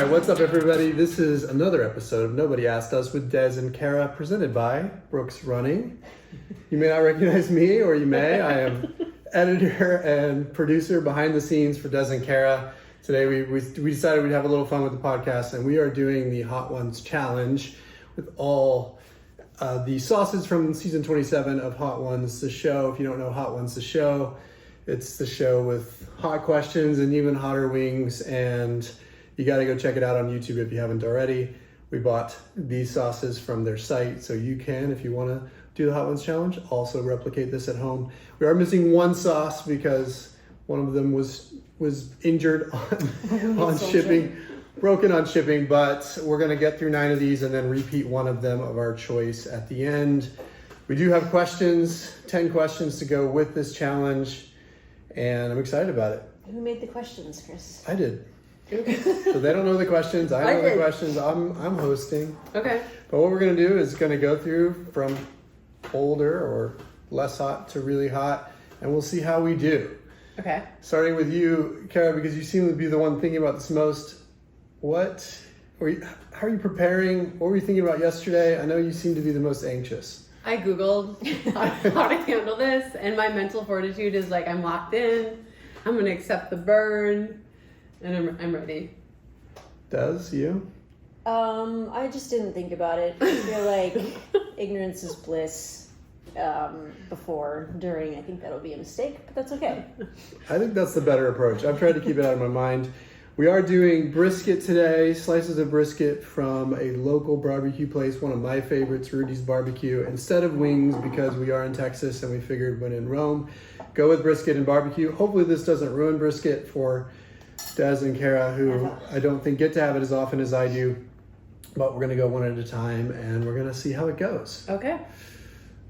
right, what's up, everybody? This is another episode of Nobody Asked Us with Des and Kara, presented by Brooks Running. You may not recognize me, or you may. I am editor and producer behind the scenes for Des and Kara. Today, we decided we'd have a little fun with the podcast, and we are doing the Hot Ones Challenge with all the sauces from season 27 of Hot Ones, the show. If you don't know Hot Ones, the show, it's the show with hot questions and even hotter wings, and you got to go check it out on YouTube if you haven't already. We bought these sauces from their site, so you can, if you want to do the Hot Ones Challenge, also replicate this at home. We are missing one sauce because one of them was injured on shipping, broken on shipping, but we're going to get through 9 of these and then repeat one of them of our choice at the end. We do have questions, 10 questions to go with this challenge, and I'm excited about it. Who made the questions, Chris? I did. So they don't know the questions. I know the questions. I'm hosting. Okay. But what we're going to do is going to go through from older or less hot to really hot, and we'll see how we do. Okay. Starting with you, Kara, because you seem to be the one thinking about this most. How are you preparing? What were you thinking about yesterday? I know you seem to be the most anxious. I Googled how to handle this, and my mental fortitude is like, I'm locked in. I'm going to accept the burn. And I'm ready. Does you? I just didn't think about it. I feel like ignorance is bliss. Before, during, I think that'll be a mistake, but that's okay. I think that's the better approach. I've tried to keep it out of my mind. We are doing brisket today, slices of brisket from a local barbecue place, one of my favorites, Rudy's Barbecue, instead of wings, because we are in Texas and we figured when in Rome, go with brisket and barbecue. Hopefully this doesn't ruin brisket for Des and Kara, who I don't think get to have it as often as I do, but we're going to go one at a time and we're going to see how it goes. Okay.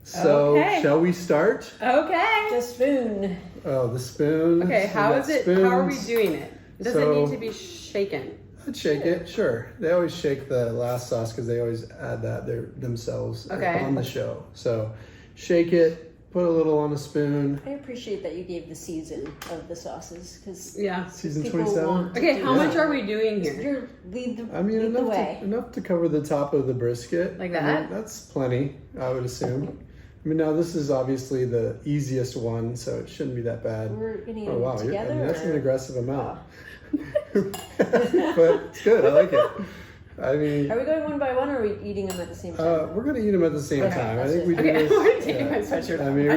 So, Shall we start? Okay. The spoon. Oh, the spoon. Okay, how is it? Spoons. How are we doing it? Does it need to be shaken? I'd shake it, sure. They always shake the last sauce because they always add that themselves on the show. So, shake it. Put a little on a spoon. I appreciate that you gave the season of the sauces, because season 27. Okay, how much are we doing here? Lead the way. Enough to cover the top of the brisket. Like that? I mean, that's plenty, I would assume. I mean, now this is obviously the easiest one, so it shouldn't be that bad. We're gonna eat them together. That's an aggressive amount. But it's good. I like it. I mean, are we going one by one, or are we eating them at the same time? We're gonna eat them at the same time. I think we do. Okay, this, I'm taking my sweatshirt off. I mean,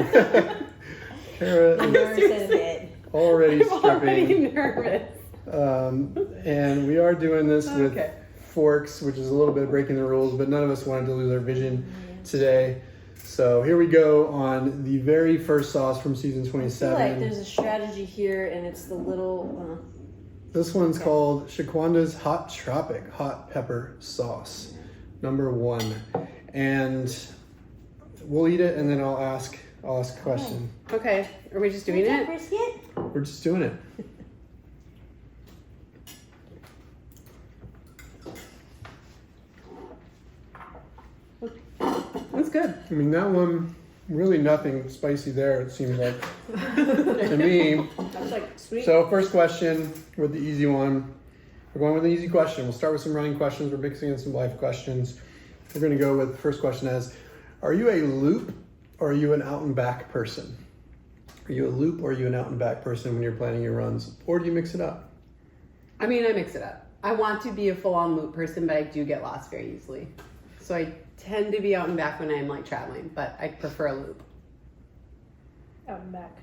Kara I'm nervous as a bit. already I'm already nervous. And we are doing this with forks, which is a little bit breaking the rules, but none of us wanted to lose our vision today. So here we go on the very first sauce from season 27. I feel like there's a strategy here, and it's the little... This one's called Shaquanda's Hot Tropic Hot Pepper Sauce, number 1. And we'll eat it, and then I'll ask a question. Okay, are we just doing it? Brisket? We're just doing it. That's good. I mean, that one, really nothing spicy there, it seems like, to me. That's like sweet. So first question with the easy one. We're going with an easy question. We'll start with some running questions. We're mixing in some life questions. We're going to go with the first question as, are you a loop or are you an out and back person? Are you a loop or are you an out and back person when you're planning your runs? Or do you mix it up? I mean, I mix it up. I want to be a full-on loop person, but I do get lost very easily. So I tend to be out and back when I'm like traveling, but I prefer a loop. Out and back.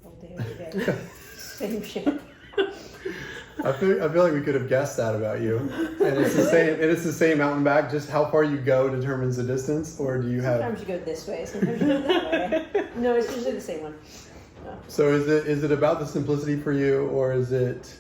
All day, every day. Same shit. I feel like we could have guessed that about you. And it's the same. And it's the same out and back. Just how far you go determines the distance, or do you have? Sometimes you go this way. Sometimes you go that way. No, it's usually the same one. No. So is it about the simplicity for you, or is it?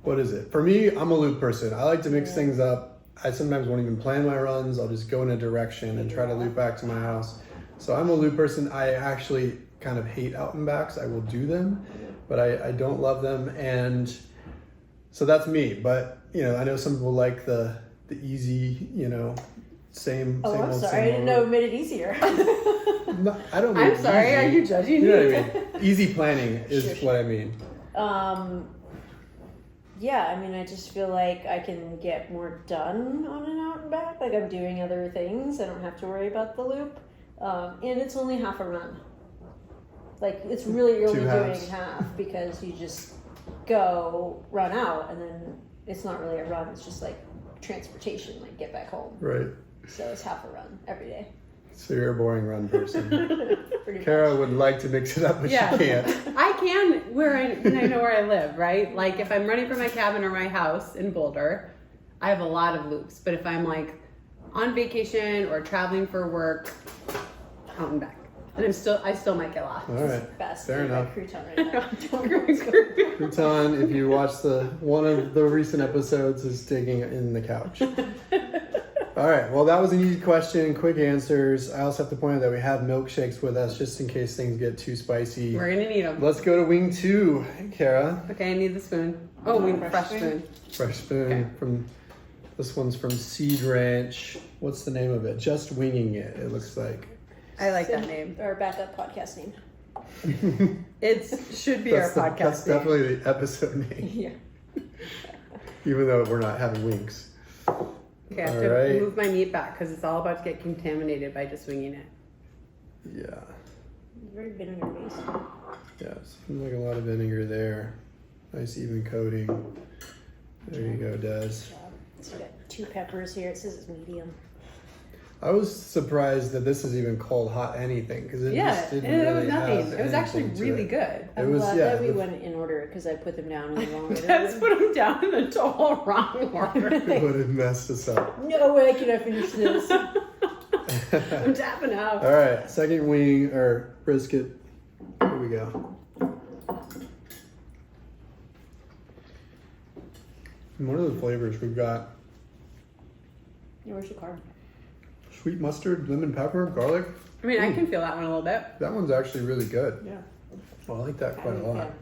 What is it? For me, I'm a loop person. I like to mix things up. I sometimes won't even plan my runs. I'll just go in a direction and try to loop back to my house. So I'm a loop person. I actually kind of hate out and backs. I will do them, but I don't love them. And so that's me. But, I know some people like the easy, same Oh, I'm old, sorry. I didn't know it made it easier. No, I don't mean I'm sorry, easy. are you judging me? You know what I mean? Easy planning is what I mean. yeah, I mean, I just feel like I can get more done on an out and back. Like I'm doing other things. I don't have to worry about the loop. And it's only half a run. Like it's really you're only doing half because you just go run out and then it's not really a run. It's just like transportation, like get back home. Right. So it's half a run every day. So you're a boring run person. Pretty Kara much. would like to mix it up, but Yeah. she can't. I can when I know where I live, right? Like if I'm running from my cabin or my house in Boulder, I have a lot of loops. But if I'm like on vacation or traveling for work, out and back. And I still might get lost. All right. Best Fair enough. Crouton right now. Crouton, if you watch one of the recent episodes, is digging in the couch. All right. Well, that was an easy question, quick answers. I also have to point out that we have milkshakes with us just in case things get too spicy. We're gonna need them. Let's go to wing 2, Kara. Okay, I need the spoon. Oh, we need fresh spoon. Fresh spoon from this one's from Seed Ranch. What's the name of it? Just Winging It. It looks like. I like that name. Our backup podcast name. It should be our podcast That's name. definitely the episode name, Yeah. even though we're not having wings. Okay, I have All to right. move my meat back because it's all about to get contaminated by just winging it. Yeah. Very vinegar based. Yeah. Seems like a lot of vinegar there. Nice even coating. There you go, Des. So we got 2 peppers here. It says it's medium. I was surprised that this is even called hot anything because it Yeah, just didn't it really was nothing. have It was actually anything to really it. good. I'm It was, glad yeah, that we the- went in order because I put them down in the wrong order. Let's put them down in the total wrong order. It would have messed us up. No way can I finish this. I'm tapping out. All right, second wing or brisket. Here we go. And what are the flavors we've got? Where's your card? Sweet mustard, lemon pepper, garlic. I mean, I can feel that one a little bit. That one's actually really good. Yeah. Well, I like that quite a lot. Yeah. Can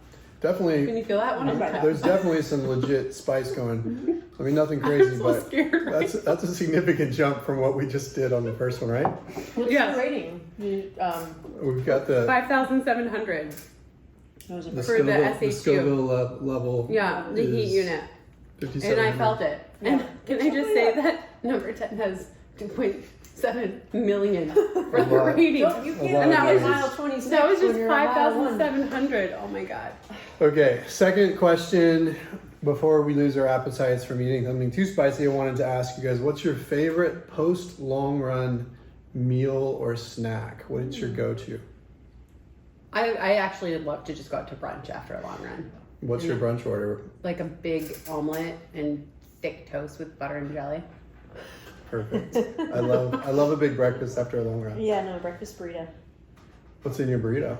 Definitely, you feel that one? there's definitely some legit spice going. I mean, nothing crazy, I'm so but scared. Right? that's a significant jump from what we just did on the first one, right? What's Yes. the rating? We've got the 5,700. Those are the for the Scoville, SHU. Scoville level. Yeah, the heat is unit. 57. And I felt it. Yeah. And can I just say that number 10 has 2.7 million for the lot. rating. Don't you A can't lot And that of was babies. mile 26 That was when just you're a mile 1. 5,700. Oh my god. Okay, second question. Before we lose our appetites from eating something too spicy, I wanted to ask you guys, what's your favorite post long run meal or snack? What's your go-to? I actually love to just go out to brunch after a long run. What's your brunch order? Like a big omelet and thick toast with butter and jelly. Perfect. I love a big breakfast after a long run. Yeah, no, breakfast burrito. What's in your burrito?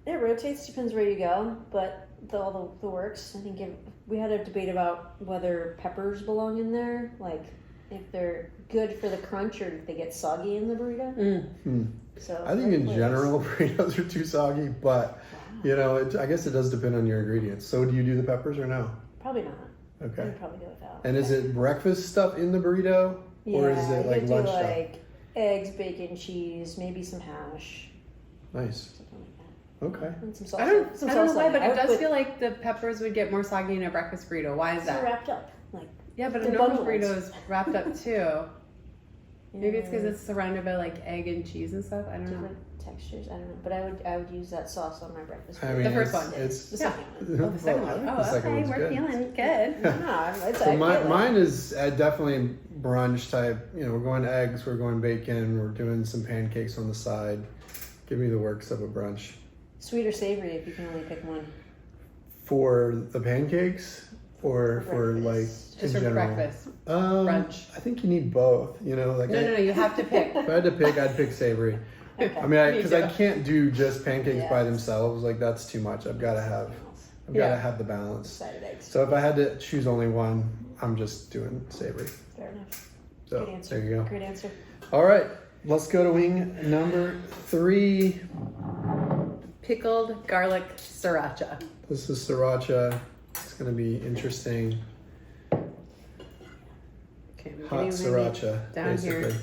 It rotates, depends where you go, but all the works. I think we had a debate about whether peppers belong in there, like if they're good for the crunch or if they get soggy in the burrito. So I think in general burritos are too soggy, but you know, I guess it does depend on your ingredients. So do you do the peppers or no? Probably not. Okay. I'd probably go without. And is it breakfast stuff in the burrito, or is it like you do lunch stuff? like eggs, bacon, cheese, maybe some hash, Nice. something like that. Okay. And some salsa. I don't some know salsa. why, but I it would does put- feel like the peppers would get more soggy in a breakfast burrito. Why is they're that? wrapped up. Like Yeah, but a They're normal bundles. burrito is wrapped up too. Maybe it's because yeah, it's surrounded by like egg and cheese and stuff. I don't know. different textures. I don't know, but I would use that sauce on my breakfast. I burrito. mean, The first it's, one. It's The second one. Oh, the second well, I one. think Oh, the second okay, one's we're good. feeling good. No, it's So mine is definitely brunch type. You know, we're going eggs, we're going bacon, we're doing some pancakes on the side. Give me the works of a brunch. sweet or savory if you can only pick one. For the pancakes, or for like Breakfast. Just in for general? breakfast. Um, Brunch. I think you need both. You know, like No, no, you have to pick. if I had to pick, I'd pick savory. Okay. I mean, Me because I too. can't do just pancakes Yeah. by themselves. Like that's too much. I've got to have Yeah. the balance. Decided eggs. So if I had to choose only one, I'm just doing savory. Fair enough. So Good answer. there you go. Great answer. All right, let's go to wing number 3. Pickled garlic sriracha. This is sriracha. It's gonna be interesting. Okay, I'm Hot getting my meat sriracha, down basically. here.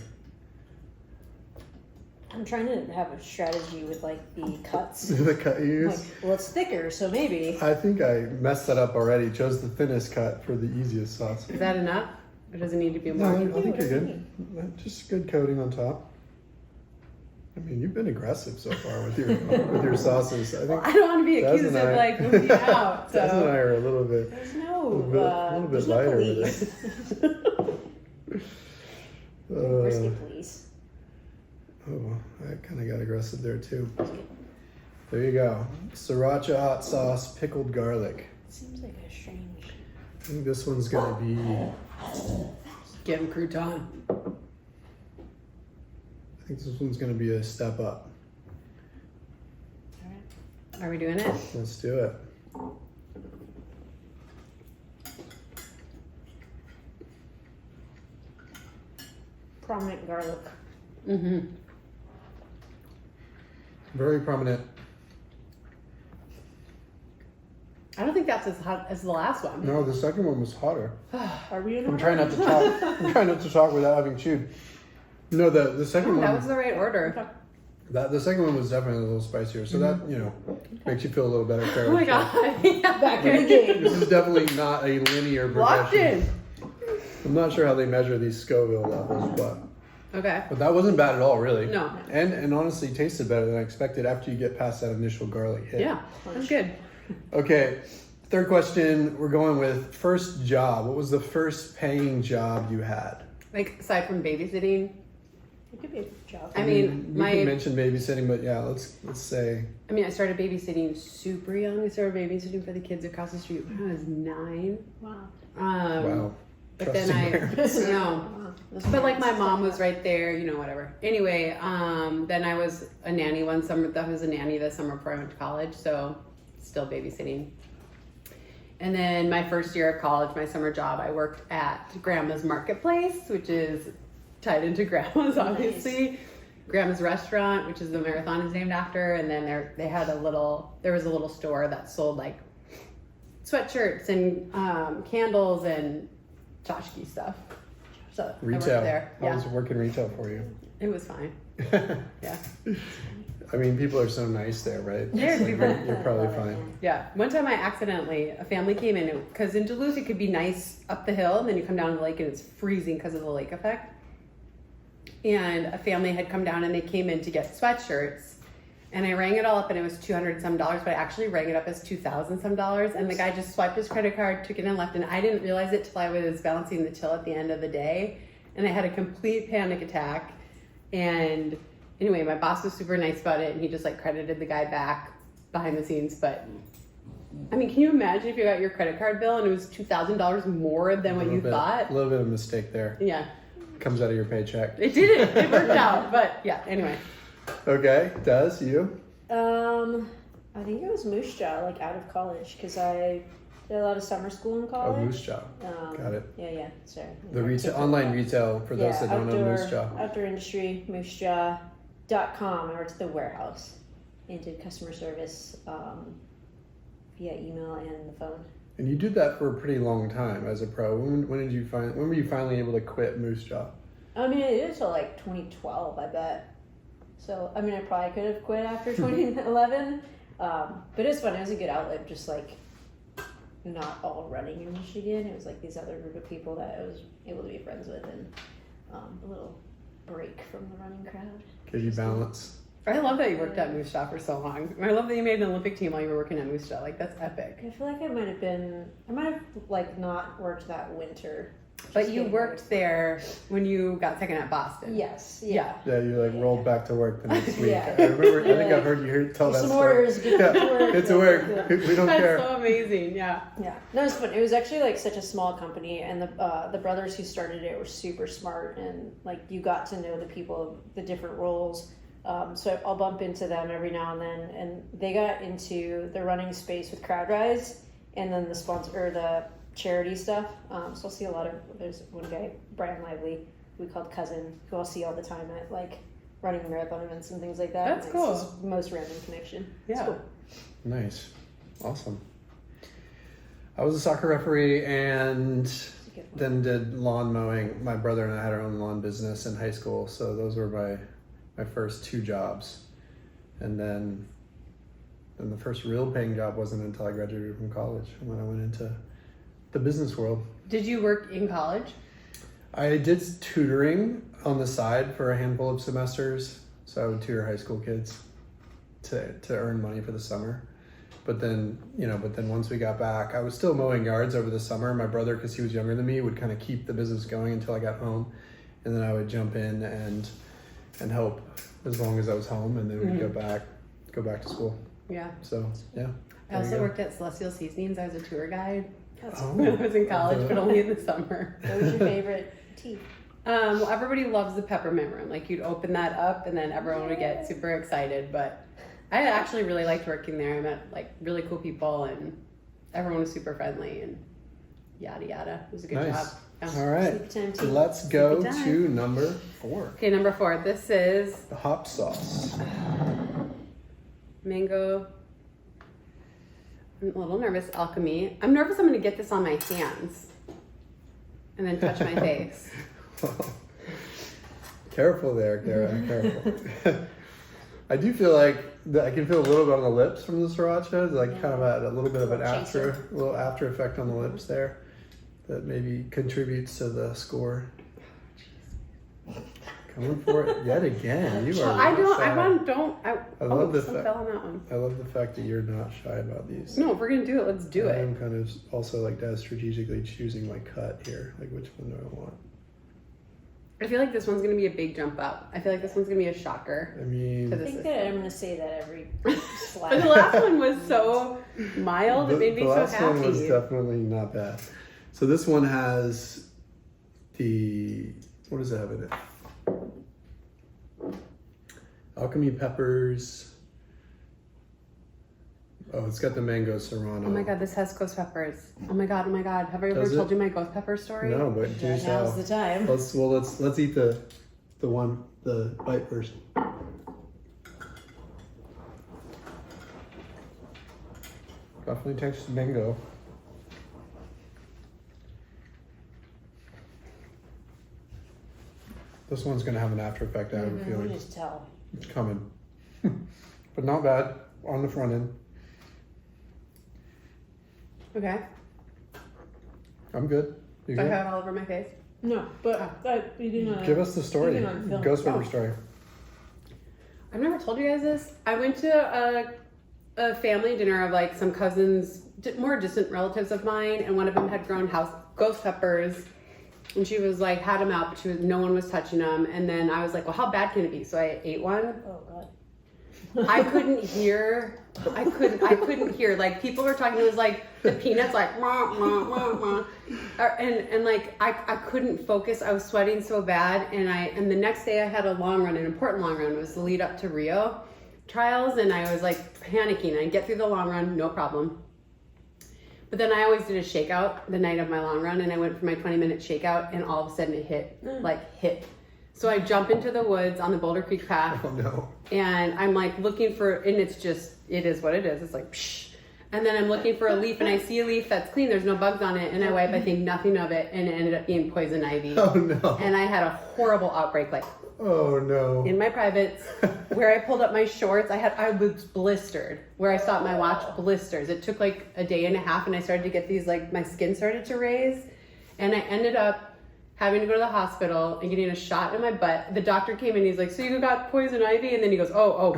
I'm trying to have a strategy with like the cuts. The cut you Like, use? well, it's thicker, so maybe. I think I messed that up already. Chose the thinnest cut for the easiest sauce. Is that enough? Or does it need to be No, more? I think you're whatever good. you Just good coating on top. I mean, you've been aggressive so far with your sauces. I think I don't want to be Des accused and of I- like moving out. Des and I So are a little bit. There's no, little bit there's no lighter with police. Brisket police. Oh, I kind of got aggressive there too. There you go. Sriracha hot sauce, pickled garlic. Seems like a strange. I think this one's gonna be. give him crouton. I think this one's gonna be a step up. Are we doing it? Let's do it. Prominent garlic. Mm-hmm. Very prominent. I don't think that's as hot as the last one. No, the second one was hotter. Are we in I'm order? trying not to talk. I'm trying not to talk without having chewed. No, the second Oh, that one. was the right order. The second one was definitely a little spicier. So that makes you feel a little better. Kara. Oh my god. Yeah. Back in the game. This is definitely not a linear Locked progression. in. I'm not sure how they measure these Scoville levels, Okay. but that wasn't bad at all, really. No. And honestly tasted better than I expected after you get past that initial garlic hit. Yeah. That's good. Okay. Third question, we're going with first job. What was the first paying job you had? Like aside from babysitting, It could be a job. I mean, you can mention babysitting, but yeah, let's say I started babysitting super young. I started babysitting for the kids across the street when I was 9. Wow. wow. But then Trusting parents. no. Wow. Those But like my parents, mom was right there, whatever. Anyway, then I was a nanny one summer. That was a nanny the summer before I went to college, so still babysitting. And then my first year of college, my summer job, I worked at Grandma's Marketplace, which is tied into Grandma's, obviously. Grandma's Restaurant, which is the marathon is named after, and then there was a little store that sold like sweatshirts and candles and tchotchke stuff. So I retail. worked there. How Yeah, was working retail for you? it was fine. Yeah. I mean, people are so nice there, right? They're So super- you're probably fine. Yeah. One time a family came in, because in Duluth it could be nice up the hill, and then you come down the lake and it's freezing because of the lake effect. And a family had come down and they came in to get sweatshirts. And I rang it all up and it was $200 some, but I actually rang it up as $2,000 some. And the guy just swiped his credit card, took it and left. And I didn't realize it till I was balancing the till at the end of the day. And I had a complete panic attack. And anyway, my boss was super nice about it and he just like credited the guy back behind the scenes. But I mean, can you imagine if you got your credit card bill and it was $2,000 more than what you thought? A little bit of mistake there. Yeah. Comes out of your paycheck. It didn't. It worked out. But yeah, anyway. Okay, Des, you? I think it was Moose Jaw, like out of college, because I did a lot of summer school in Oh, college. Moose Jaw. Got it. Yeah, sorry. The retail, online retail, for those that don't know Moose Jaw. Outdoor industry, moosejaw.com. I worked at the warehouse and did customer service via email and the phone. And you did that for a pretty long time as a pro. When were you finally able to quit Moose Jaw? I mean, I did it until like 2012, I bet. So, I mean, I probably could have quit after 2011. But it was fun. It was a good outlet, just like not all running in Michigan. It was like these other group of people that I was able to be friends with, and a little break from the running crowd. Give you balance. I love that you worked at Moose Jaw for so long. I love that you made an Olympic team while you were working at Moose Jaw. Like, that's epic. I feel like I might have like not worked that winter. But Just you getting worked there when you got second at Boston. Yes. Yeah. Yeah, you like rolled back to work the next week. Yeah. I remember. I think Yeah. I've heard you tell that Some story. orders, get to work. Get to work. Yeah. We don't That's care. so amazing. Yeah. Yeah, no, it was fun. It was actually like such a small company, and the brothers who started it were super smart, and like you got to know the people, the different roles. So I'll bump into them every now and then, and they got into the running space with CrowdRise, and then the sponsor or the charity stuff. So I'll see a lot of. There's one guy, Brian Lively, we called cousin, who I'll see all the time at like running marathon events and things like that. That's and cool. It's just most random connection. Yeah. It's cool. Nice. Awesome. I was a soccer referee and It's a good one. then did lawn mowing. My brother and I had our own lawn business in high school, so those were my my first 2 jobs. And then the first real paying job wasn't until I graduated from college, when I went into the business world. Did you work in college? I did tutoring on the side for a handful of semesters. So I would tutor high school kids to earn money for the summer. But then once we got back, I was still mowing yards over the summer. My brother, because he was younger than me, would kind of keep the business going until I got home. And then I would jump in and help as long as I was home, and then we'd go back to school. Yeah. So, yeah. I also worked at Celestial Seasonings. I was a tour guide That's when I was in college, but only in the summer. What was your favorite tea? Well, everybody loves the peppermint room. Like, you'd open that up and then everyone would get super excited. But I actually really liked working there. I met like really cool people and everyone was super friendly and yada yada. It was a good job. Yeah. All right. Sleepy time tea. Let's go Sleepy time. to number 4. Okay, number 4. This is The hop sauce. mango. I'm a little nervous. Alchemy. I'm nervous I'm going to get this on my hands and then touch my face. Careful there, Kara. Careful. I do feel like I can feel a little bit on the lips from the sriracha. It's like kind of a little bit of a little after effect on the lips there that maybe contributes to the score. Coming for it yet again. You are. I love the fact. fell on that one. I love the fact that you're not shy about these. No, if we're gonna do it, let's do it. I'm kind of also like that, strategically choosing my cut here. Like, which one do I want? I feel like this one's gonna be a big jump up. I feel like this one's gonna be a shocker. I mean, I think that I'm going to say that every slide. But the last one was so mild, it made me so last one was happy. definitely not bad. So this one has what does it have in it? Alchemy peppers. Oh, it's got the mango serrano. Oh my god, this has ghost peppers. Oh my god. Have I ever Does told it? you my ghost pepper story? No, but do Now's tell. the time. Let's eat the bite first. Definitely tastes mango. This one's gonna have an after effect. I have a I can feeling just tell. it's coming, but not bad on the front end. Okay. I'm good. You Do I good? have it all over my face? No, but you didn't. Give us the story. Even on film. Ghost pepper story. I've never told you guys this. I went to a family dinner of like some cousins, more distant relatives of mine, and one of them had grown ghost peppers, and she was like had them out, but no one was touching them. And then I was like, well, how bad can it be? So I ate one. Oh god. I couldn't hear. I couldn't hear. Like people were talking. It was like the peanuts, like wah, wah, wah, wah. And like I couldn't focus. I was sweating so bad. And the next day I had a long run, an important long run. It was the lead up to Rio trials, and I was like panicking. I get through the long run, no problem. But then I always did a shakeout the night of my long run, and I went for my 20-minute shakeout, and all of a sudden it hit. So I jump into the woods on the Boulder Creek path. Oh no. And I'm like looking for, and it is what it is. It's like, psh. And then I'm looking for a leaf, and I see a leaf that's clean. There's no bugs on it. And I wipe, I think nothing of it. And it ended up being poison ivy. Oh no. And I had a horrible outbreak, like Oh no. in my privates, where I pulled up my shorts. I was blistered. Where I stopped my watch, blisters. It took like a day and a half, and I started to get these, like my skin started to raise. And I ended up having to go to the hospital and getting a shot in my butt. The doctor came in, he's like, so you got poison ivy? And then he goes, oh,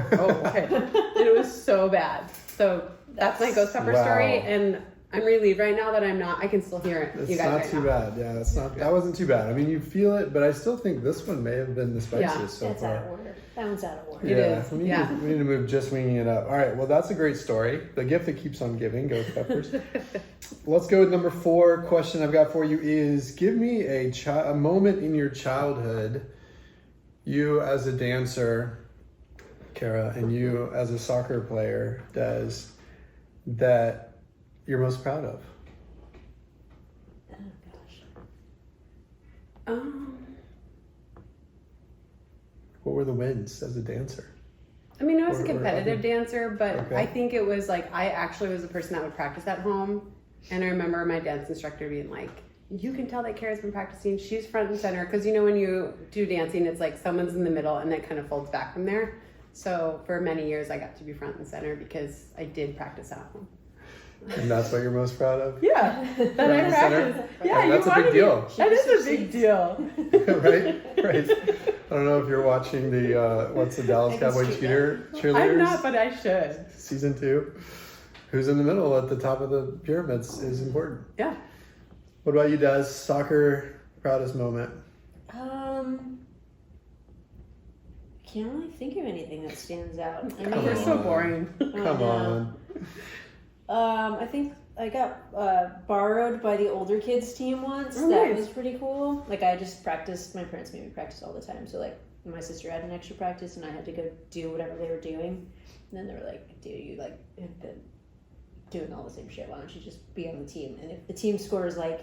okay. And it was so bad. So that's my ghost pepper story. And I'm relieved right now that I can still hear it. It's you guys not right too now. bad. Yeah, that wasn't too bad. I mean, you feel it, but I still think this one may have been the spiciest so That's far. out of order. That one's out of order. It is, We need, yeah. we need to move just winging it up. All right, well, that's a great story. The gift that keeps on giving, ghost peppers. Let's go with number 4. Question I've got for you is, give me a moment in your childhood, you as a dancer, Kara, and you as a soccer player, Des, that you're most proud of. Oh gosh. What were the wins as a dancer? I mean, I was a Or competitive dancer, but Okay. I think it was like, I actually was a person that would practice at home. And I remember my dance instructor being like, you can tell that Kara's been practicing. She's front and center because when you do dancing, it's like someone's in the middle and then kind of folds back from there. So for many years, I got to be front and center because I did practice at home. And that's what you're most proud of? Yeah, that I practiced. Yeah, that's a big deal. That is a big deal. Right? I don't know if you're watching the, what's the Dallas Cowboy cheerleaders? I'm not, but I should. Season 2. Who's in the middle at the top of the pyramids is important. Yeah. What about you, Des? Soccer proudest moment? Can't really think of anything that stands out. I Oh, they're so boring. Come on. I think I got borrowed by the older kids team once. Oh, that nice. was pretty cool. Like I just practiced. My parents made me practice all the time. So like my sister had an extra practice, and I had to go do whatever they were doing. And then they were like, "Dude, you like have been doing all the same shit. Why don't you just be on the team? And if the team scores like,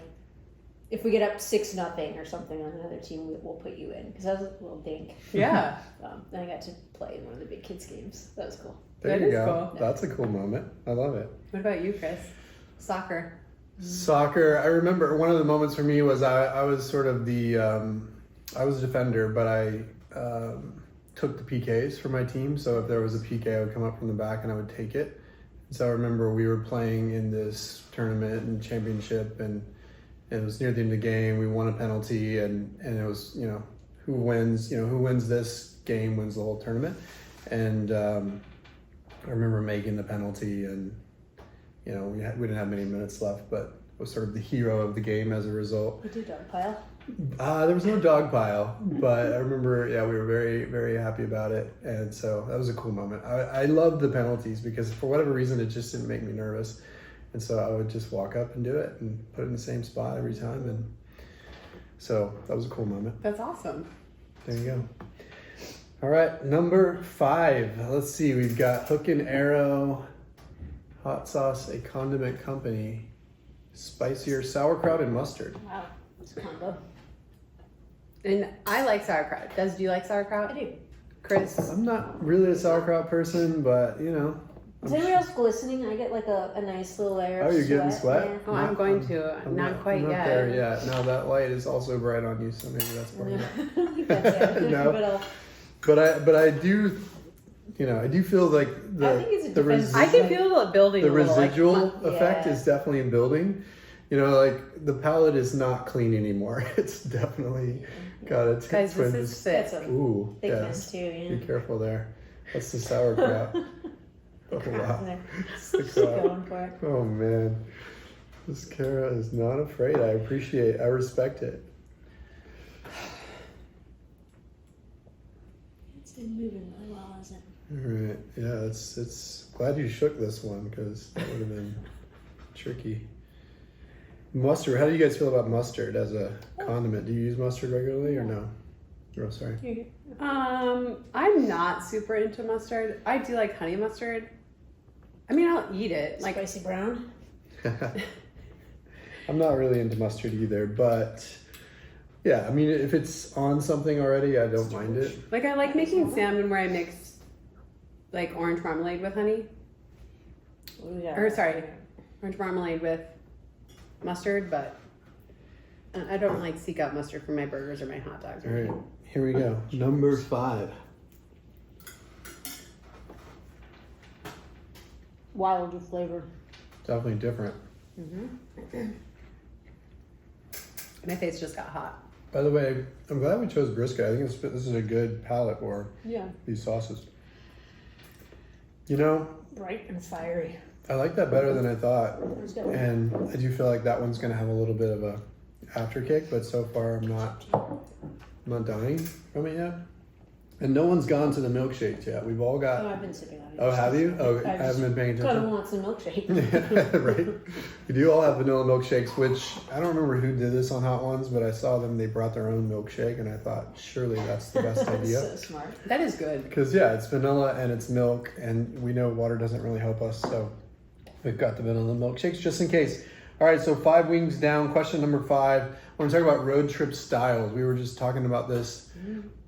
if we get up 6-0 or something on another team, we'll put you in." Because I was a little dink. Yeah. Then I got to play in one of the big kids games. That was cool. There That you is go. cool. That's a cool moment. I love it. What about you, Chris? Soccer. Soccer, I remember one of the moments for me was I was sort of the, I was a defender, but I took the PKs for my team. So if there was a PK, I would come up from the back and I would take it. So I remember we were playing in this tournament and championship, and it was near the end of the game. We won a penalty, and it was, who wins this game wins the whole tournament. And I remember making the penalty, and we didn't have many minutes left, but was sort of the hero of the game as a result. You do dog pile. There was no dog pile, but I remember, we were very, very happy about it. And so that was a cool moment. I loved the penalties because for whatever reason, it just didn't make me nervous. And so I would just walk up and do it and put it in the same spot every time. And so that was a cool moment. That's awesome. There you go. All right, number 5. Let's see. We've got Hook and Arrow, Hot Sauce, a Condiment Company, spicier sauerkraut and mustard. Wow, it's a combo. And I like sauerkraut. Do you like sauerkraut? I do. Chris? I'm not really a sauerkraut person, but Is anybody else glistening? I get like a nice little layer Oh, of you're sweat. getting sweat? Yeah. Oh, I'm going to. I'm not quite I'm yet. Not there yet. No, that light is also bright on you, so maybe that's part of it. I don't think that's it. No. But But I do, I do feel like I think it's a the defense- I can feel the building. the a little, residual like, effect Yeah. is definitely in building. Like the palette is not clean anymore. It's definitely got a guys, this is thick. that's a Ooh, thickness too. Yeah. Be careful there. That's the sauerkraut. The crap in there. It's the Keep crap. going for it. Oh man, this Kara is not afraid. I respect it. It's been moving really well, hasn't it? All right, yeah, it's glad you shook this one because that would have been tricky. Mustard. How do you guys feel about mustard as a condiment? Do you use mustard regularly or no? Oh, sorry. Here. I'm not super into mustard. I do like honey mustard. I mean, I'll eat it. Like, Spicy brown. I'm not really into mustard either, but yeah, I mean, if it's on something already, I don't mind it. I like making salmon where I mix like orange marmalade with honey. Ooh, yeah. Or sorry, orange marmalade with mustard, but I don't like seek out mustard for my burgers or my hot dogs. All right, here we go. Number 5. Wilder flavor. Definitely different. My face just got hot. By the way, I'm glad we chose brisket. I think this is a good palette for Yeah. these sauces. Bright and fiery. I like that better than I thought. Let's go. And I do feel like that one's gonna have a little bit of a after kick, but so far I'm not dying from it yet. And no one's gone to the milkshakes yet. We've all Oh, got. I've been sipping on it. Oh, have you? Oh, I haven't been paying Kind of attention. want some milkshake. Right. We do all have vanilla milkshakes, which I don't remember who did this on Hot Ones, but I saw them. They brought their own milkshake, and I thought surely that's the best idea. So smart. That is good. Because it's vanilla and it's milk, and we know water doesn't really help us, so we've got the vanilla milkshakes just in case. All right, so 5 wings down. Question number 5. I want to talk about road trip styles. We were just talking about this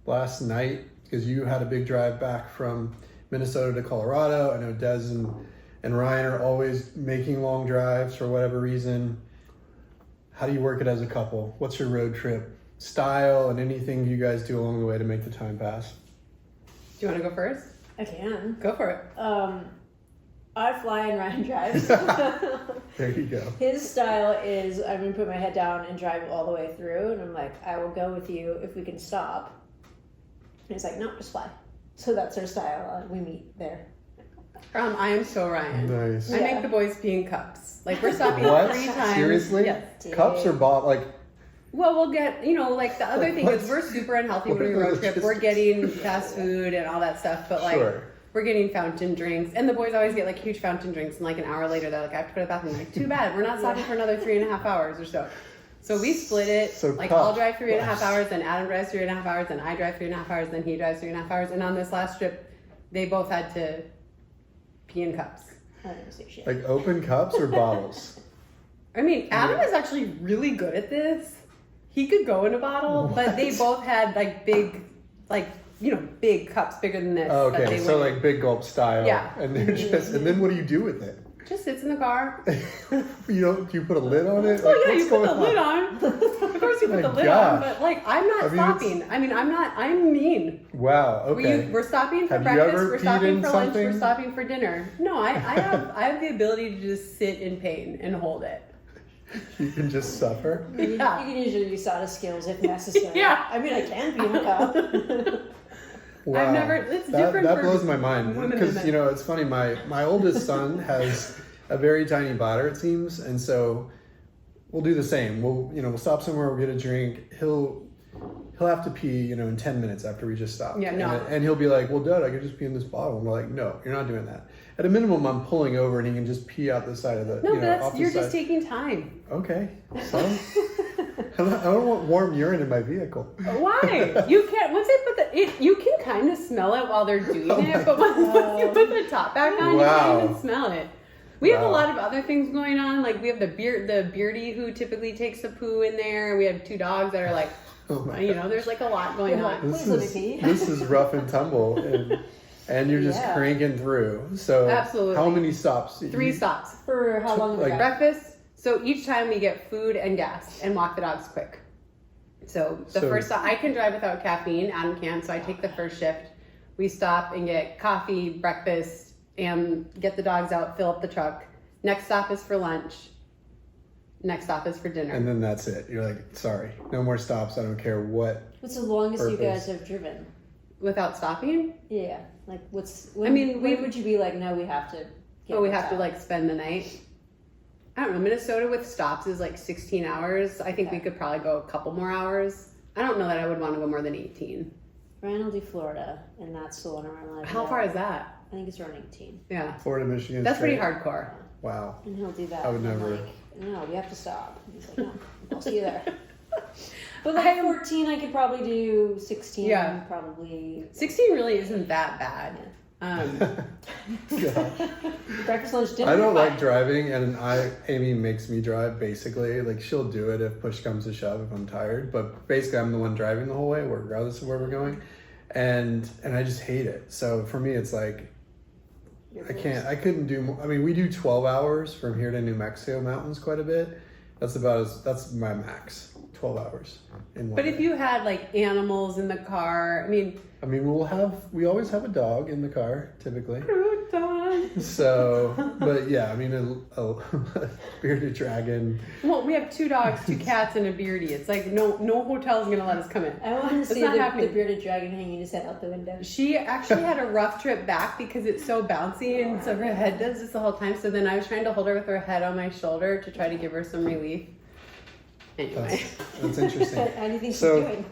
last night because you had a big drive back from Minnesota to Colorado. I know Des and Ryan are always making long drives for whatever reason. how do you work it as a couple? What's your road trip style and anything you guys do along the way to make the time pass? Do you want to go first? I can. Go for it. I fly and Ryan drives. There you go. His style is I'm going to put my head down and drive all the way through. And I'm like, I will go with you if we can stop. And he's like, no, just fly. So that's our style. We meet there. I am so Ryan. Nice. I make the boys pee in cups. Like we're stopping What? 3 times. Seriously? Yes. Cups or bought like Well, we'll get, like the other thing is we're super unhealthy when we road trip. We're getting fast food and all that stuff, but like Sure. we're getting fountain drinks. And the boys always get like huge fountain drinks. And like an hour later, they're like, I have to go to the bathroom. I'm like, too bad. We're not stopping for another 3.5 hours or so. So we split it. So like cup. I'll drive 3.5 hours, then Adam drives 3.5 hours, then I drive 3.5 hours, then he drives 3.5 hours. And on this last trip, they both had to pee in cups. I don't say shit. like open cups or bottles? I mean, Adam is actually really good at this. He could go in a bottle, but they both had like big, big cups bigger than this. Oh, that okay, they so went in. like big gulp style. Yeah. And they're and then what do you do with it? Just sits in the car. Do you put a lid on it? Oh Like, yeah, what's you put the going lid on. Of course you put the My lid on, gosh. but like I'm not I mean, stopping. I'm mean. Wow, okay. We're stopping for Have you breakfast, ever we're peed stopping in for lunch, something? we're stopping for dinner. No, I have the ability to just sit in pain and hold it. You can just suffer? You Yeah. can usually use soda skills if necessary. Yeah. I mean, I can be in a cup. Wow. It's different That for blows my mind. women and Because, men. it's funny, my oldest son has a very tiny bladder, it seems, and so we'll do the same. We'll stop somewhere, we'll get a drink. He'll have to pee, in 10 minutes after we just stopped. Yeah, no. And he'll be like, well, Dad, I could just pee in this bottle. And we're like, no, you're not doing that. At a minimum, I'm pulling over and he can just pee out the side of the, No, but off the you're side. just taking time. Okay, son. I don't want warm urine in my vehicle. Why? You can't. Once they put you can kind of smell it while they're doing Oh it, but once you put the top back on, you Wow. can't even smell it. We have a Wow. lot of other things going on. Like we have the beardy who typically takes the poo in there. We have 2 dogs that are like, Oh my there's like a lot going Yeah. on. Please let me pee. This is rough and tumble, and you're just Yeah. cranking through. So Absolutely. how many stops? 3 stops. For how long? Like Like Breakfast. So each time we get food and gas and walk the dogs quick. So the So- first stop, I can drive without caffeine. Adam can't, so I take the first shift. We stop and get coffee, breakfast, and get the dogs out, fill up the truck. Next stop is for lunch. Next stop is for dinner. And then that's it. You're like, sorry, no more stops. I don't care what. What's the longest you Purpose. guys have driven? Without stopping? Yeah. Like what's? mean, when would you be like, no, we have to. But we have to like spend the night. I don't know. Minnesota with stops is like 16 hours. I think we could probably go a couple more hours. I don't know that I would want to go more than 18. Ryan will do Florida, and that's the one I'm like. How far is that? I think it's around 18. Yeah. Florida, Michigan. That's pretty straight. hardcore. Wow. And he'll do that. I would and I'm never. like, no, we have to stop. He's like, no, I'll see you there. But like 14, I could probably do 16. Yeah. Probably. 16 really isn't that bad. Gosh. Breakfast, lunch, dinner. I don't fine. like driving, and Amy makes me drive basically. Like she'll do it if push comes to shove if I'm tired, but basically I'm the one driving the whole way, regardless of where we're going, and I just hate it. So for me, it's like I couldn't do more. I mean, we do 12 hours from here to New Mexico mountains quite a bit. That's my max. 12 hours in one But day. if you had like animals in the car, I mean, we always have a dog in the car typically. So, but yeah, I mean, a bearded dragon. well, we have 2 dogs, 2 cats, and a beardy. It's like no hotel's gonna let us come in. I want to It's see not the happening. bearded dragon hanging his head out the window. She actually had a rough trip back because it's so bouncy and so her head does this the whole time. So then I was trying to hold her with her head on my shoulder to try to give her some relief. Anyway, That's interesting. Anything she's So- doing.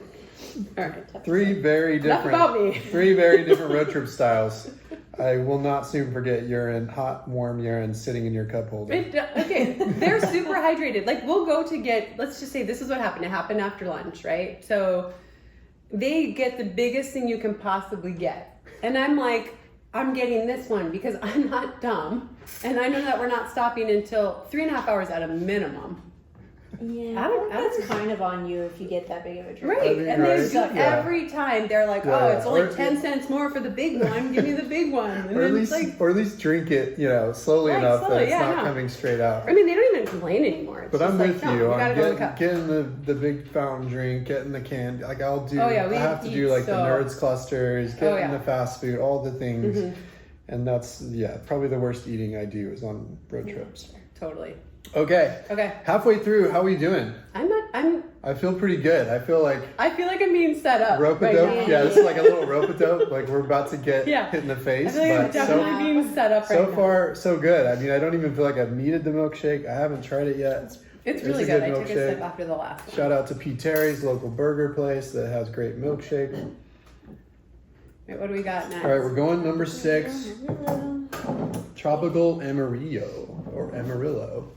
all right. Three very Enough different. about me. Three very different road trip styles. I will not soon forget urine, hot, warm urine sitting in your cup holder. Okay, they're super hydrated. Like we'll go to get, let's just say this is what happened. It happened after lunch, right? So they get the biggest thing you can possibly get. And I'm like, I'm getting this one because I'm not dumb. And I know that we're not stopping until 3.5 hours at a minimum. Yeah, I don't- that's kind of on you if you get that big of a drink. Right, I mean, and right. they suck Yeah. every time. They're like, Yeah, "Oh, yeah. it's only Or- 10 cents more for the big one. Give me the big one." And Or at then least, it's like, or at least drink it, slowly Right, enough slowly, that it's yeah, not no. coming straight out. I mean, they don't even complain anymore. It's But just I'm like, with no, you. gotta I'm go in the cup. getting the big fountain drink, getting the candy. Like I'll do. Oh, yeah, we I have to eat do like the so- nerds clusters, getting yeah. the fast food, all the things. Mhm. And that's probably the worst eating I do is on road trips. Totally. Okay, Okay, halfway through, how we doing? I I feel pretty good. I feel like feel like I'm being set up. rope a right dope. now. Yeah, this is like a little rope a dope. Like we're about to get Yeah. hit in the I face. feel like I'm But so definitely being set up right so now. far so good. I mean, I don't even feel like I've needed the milkshake. I haven't tried it yet. It's It's really a good. good I took a milkshake. sip after the last one. Shout out to P. Terry's local burger place that has great milkshake. Right, what do we got next? All right, we're going number 6, Tropical Amarillo or Amarillo.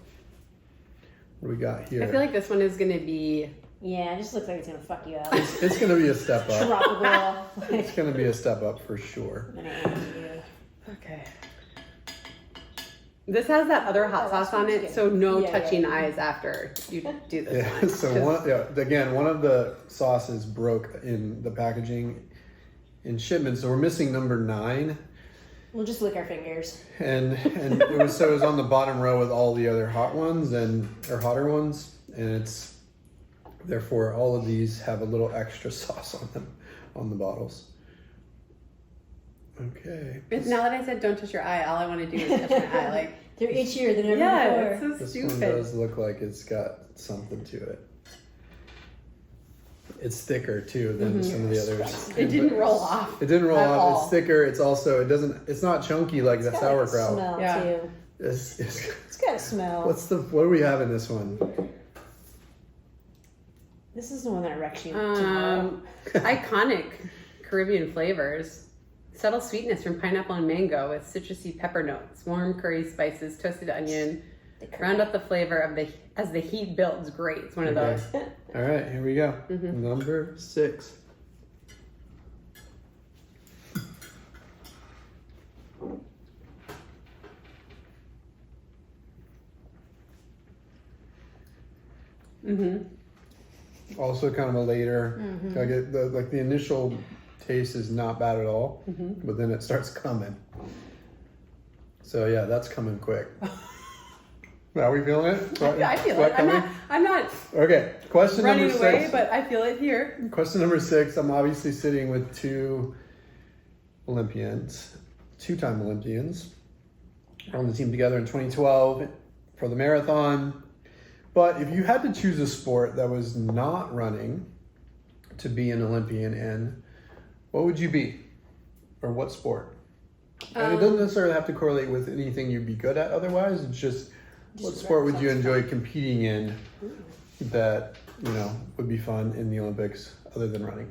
What do we got here? I feel like this one is gonna be. Yeah, it just looks like it's gonna fuck you up. it's going to be a step up. Tropical. It's going to be a step up for sure. I'm gonna answer you. Okay. This has that other hot sauce on it, so no Yeah, touching yeah. eyes after you do this Yeah, one. so one of the sauces broke in the packaging in shipment, so we're missing number 9, We'll just lick our fingers. and it was on the bottom row with all the other hot ones or hotter ones, and it's therefore all of these have a little extra sauce on them on the bottles. Okay. Now that I said don't touch your eye, all I want to do is touch my eye. Like, They're itchier than ever yeah, before. it's so This stupid. one does look like it's got something to it. It's thicker too than some of the others. It didn't roll off. It didn't roll at off. all. It's thicker. It's also it's not chunky like the It's got, like, a sauerkraut. smell Yeah. too. It's, It's got a smell. what do we have in this one? This is the one that wrecks you tomorrow. Iconic Caribbean flavors. Subtle sweetness from pineapple and mango with citrusy pepper notes, warm curry spices, toasted onion. Round out the flavor of as the heat builds. Great. It's one of those. Okay. All right, here we go. Mm-hmm. Number 6. Mm-hmm. Also, kind of a later. Like the initial taste is not bad at all, but then it starts coming. So yeah, that's coming quick. Are we feeling it? I feel Sweat it. coming? I'm not Okay, question running number away, 6. but I feel it here. Question number 6. I'm obviously sitting with 2 Olympians, 2-time Olympians. We're on the team together in 2012 for the marathon. But if you had to choose a sport that was not running to be an Olympian in, what would you be? Or what sport? And it doesn't necessarily have to correlate with anything you'd be good at otherwise. It's just what sport would you enjoy competing in that, would be fun in the Olympics other than running?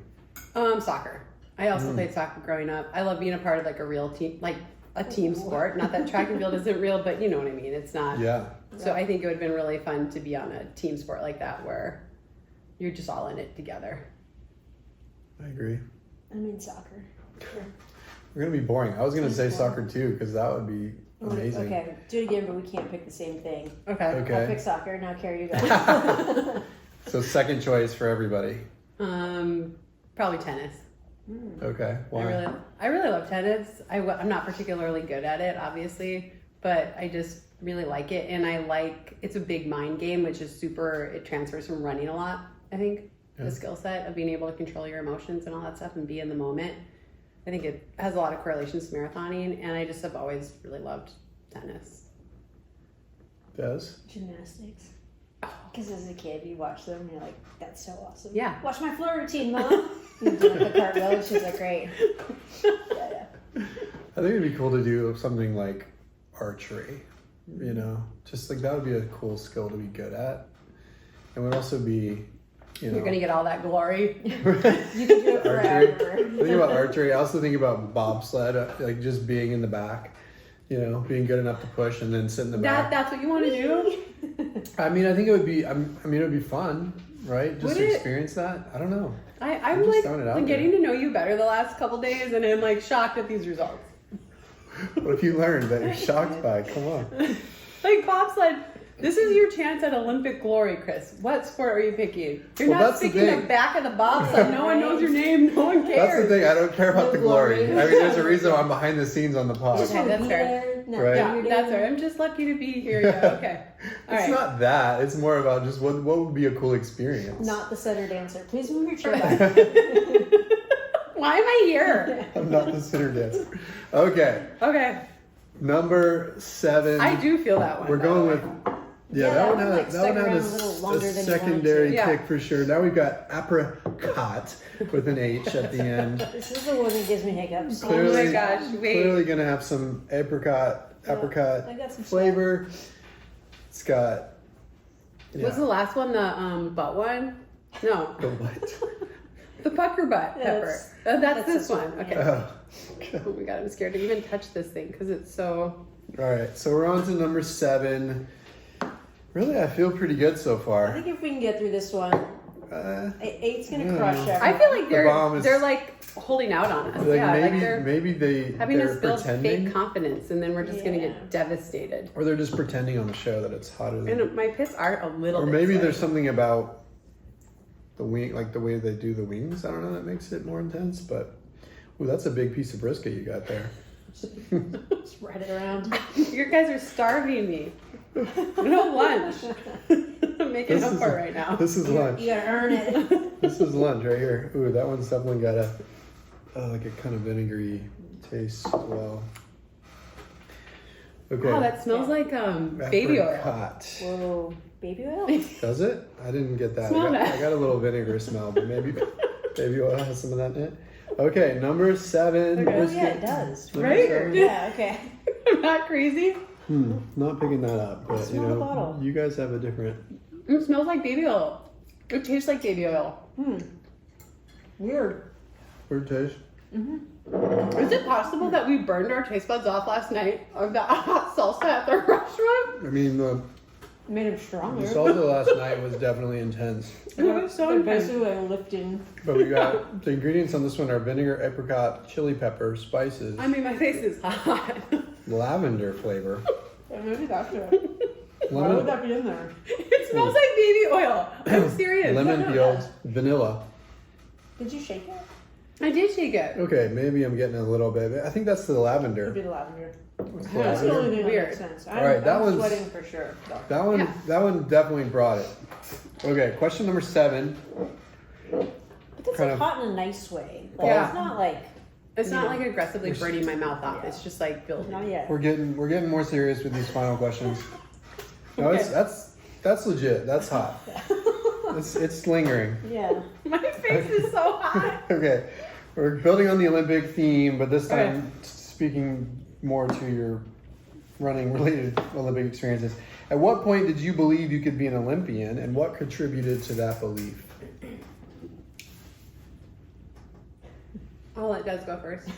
Soccer. I also played soccer growing up. I love being a part of like a real team, like a team sport. Not that track and field isn't real, but you know what I mean. It's not. Yeah. So I think it would have been really fun to be on a team sport like that where you're just all in it together. I agree. I'm in soccer. We're going to be boring. I was going to say soccer too, because that would be amazing. Okay, do it again, but we can't pick the same thing. Okay. I'll Okay. pick soccer. Now, Carrie, you go. So second choice for everybody. Probably tennis. Okay. Why? I really love tennis. I'm not particularly good at it, obviously, but I just really like it, and it's a big mind game, which is it transfers from running a lot. I think the skill set of being able to control your emotions and all that stuff and be in the moment. I think it has a lot of correlations to marathoning, and I just have always really loved tennis. Does? Gymnastics. Because as a kid, you watch them and you're like, that's so awesome. Yeah. Watch my floor routine, Mom. You do like the cartwheel, and she's like, great. Yeah. I think it'd be cool to do something like archery. Just like that would be a cool skill to be good at. It would also be, You're gonna get all that glory. You can do it archery. forever. I think about archery. I also think about bobsled, like just being in the back, being good enough to push and then sit in the back. That's what you want to do? I mean, I think it would be. it would be fun, right? Just Would to it? experience that. I don't know. I'm just like throwing it out getting to know you better the last couple days, and I'm like shocked at these results. What if you learned that you're shocked by? Come on. Like bobsled, This is your chance at Olympic glory, Chris. What sport are you picking? You're Well, not that's the picking the thing. back of the bobsled. No one knows your name. No one That's cares. the thing. I don't care about No the glory. glory. I mean, there's a reason I'm behind the scenes on the pod. Just Okay, wanna that's be fair. there, not Right. Yeah, every that's day. right. I'm just lucky to be here. Yeah, okay. All It's right. not that. It's more about just what would be a cool experience. Not the setter dancer. Please move your chair back. Why am I here? I'm not the sitter dancer. Okay, Okay. number 7. I do feel that one. We're by the going way. with. Yeah, Yeah, that one that one, had like, that stuck one had around a, a little s- longer a than you wanted secondary to. Yeah. kick for sure. Now we've got apricot with an H at the end. This is the one that gives me hiccups. Oh Clearly- my gosh, wait. Clearly gonna have some apricot I got some flavor. It's got. Yeah. Was the last one the butt one? No, The what? the pucker butt Yeah, pepper. That's that's this this one. one, Okay. Oh. Oh my god, I'm scared to even touch this thing because it's so. All right, so we're on to number 7. Really, I feel pretty good so I far. think if we can get through this one, Uh, 8's gonna Yeah. crush everyone. I feel like The bomb is- they're like holding out on us. like yeah, maybe like they're maybe having they're us build pretending, fake confidence, and then we're just gonna Yeah. get devastated. or they're just pretending on the show that it's hotter than. And my pits are a little. Or bit maybe there's sweaty. something about the wing, like the way they do the wings. I don't know. That makes it more intense. But ooh, that's a big piece of brisket you got there. Just spread it around. You guys are starving me. No lunch. I'm making up for it right now. This is lunch. You gotta earn it. This is lunch right here. Ooh, that one's definitely got a like a kind of vinegary taste as well. Okay. Wow, that smells like baby oil. Apricot. Whoa, baby oil? Does it? I didn't get that. Smell that. I got a little vinegar smell, but maybe baby oil has some of that in it. Okay, number 7. Okay. Oh yeah, it does. Number Right? 7. Yeah, okay. I'm not crazy. Not picking that up, but you Smell the know, bottle. you guys have a different. It smells like baby oil. It tastes like baby oil. Weird. Weird taste. Is it possible that we burned our taste buds off last night of that hot salsa at the restaurant? I mean, the Made him stronger. salsa last night was definitely intense. It was so They're intense. basically lifting. But we got the ingredients on this one are vinegar, apricot, chili pepper, spices, I mean, my face is hot. lavender flavor, Maybe that's it. Why would lemon, that be in there? It smells like baby oil. I'm serious. lemon No, peels, vanilla. Did you shake it? I did shake it. Okay, maybe I'm getting a little bit. I think that's the It'd lavender. be the lavender. It's the That's the lavender. only thing that Weird. makes sense. All right, that I'm one's- sweating for sure. though. That one, Yeah. that one definitely brought it. Okay, question number 7. But that's kind like of- hot in a nice way. Like Yeah. it's not like It's not like aggressively burning my mouth off. Yeah. It's just like building. not yet. We're getting more serious with these final questions. No, Okay. that's legit. That's hot. It's lingering. Yeah. My face is so hot. Okay, we're building on the Olympic theme, but this time Okay. speaking more to your running related Olympic experiences. At what point did you believe you could be an Olympian, and what contributed to that belief? I'll let Des go first.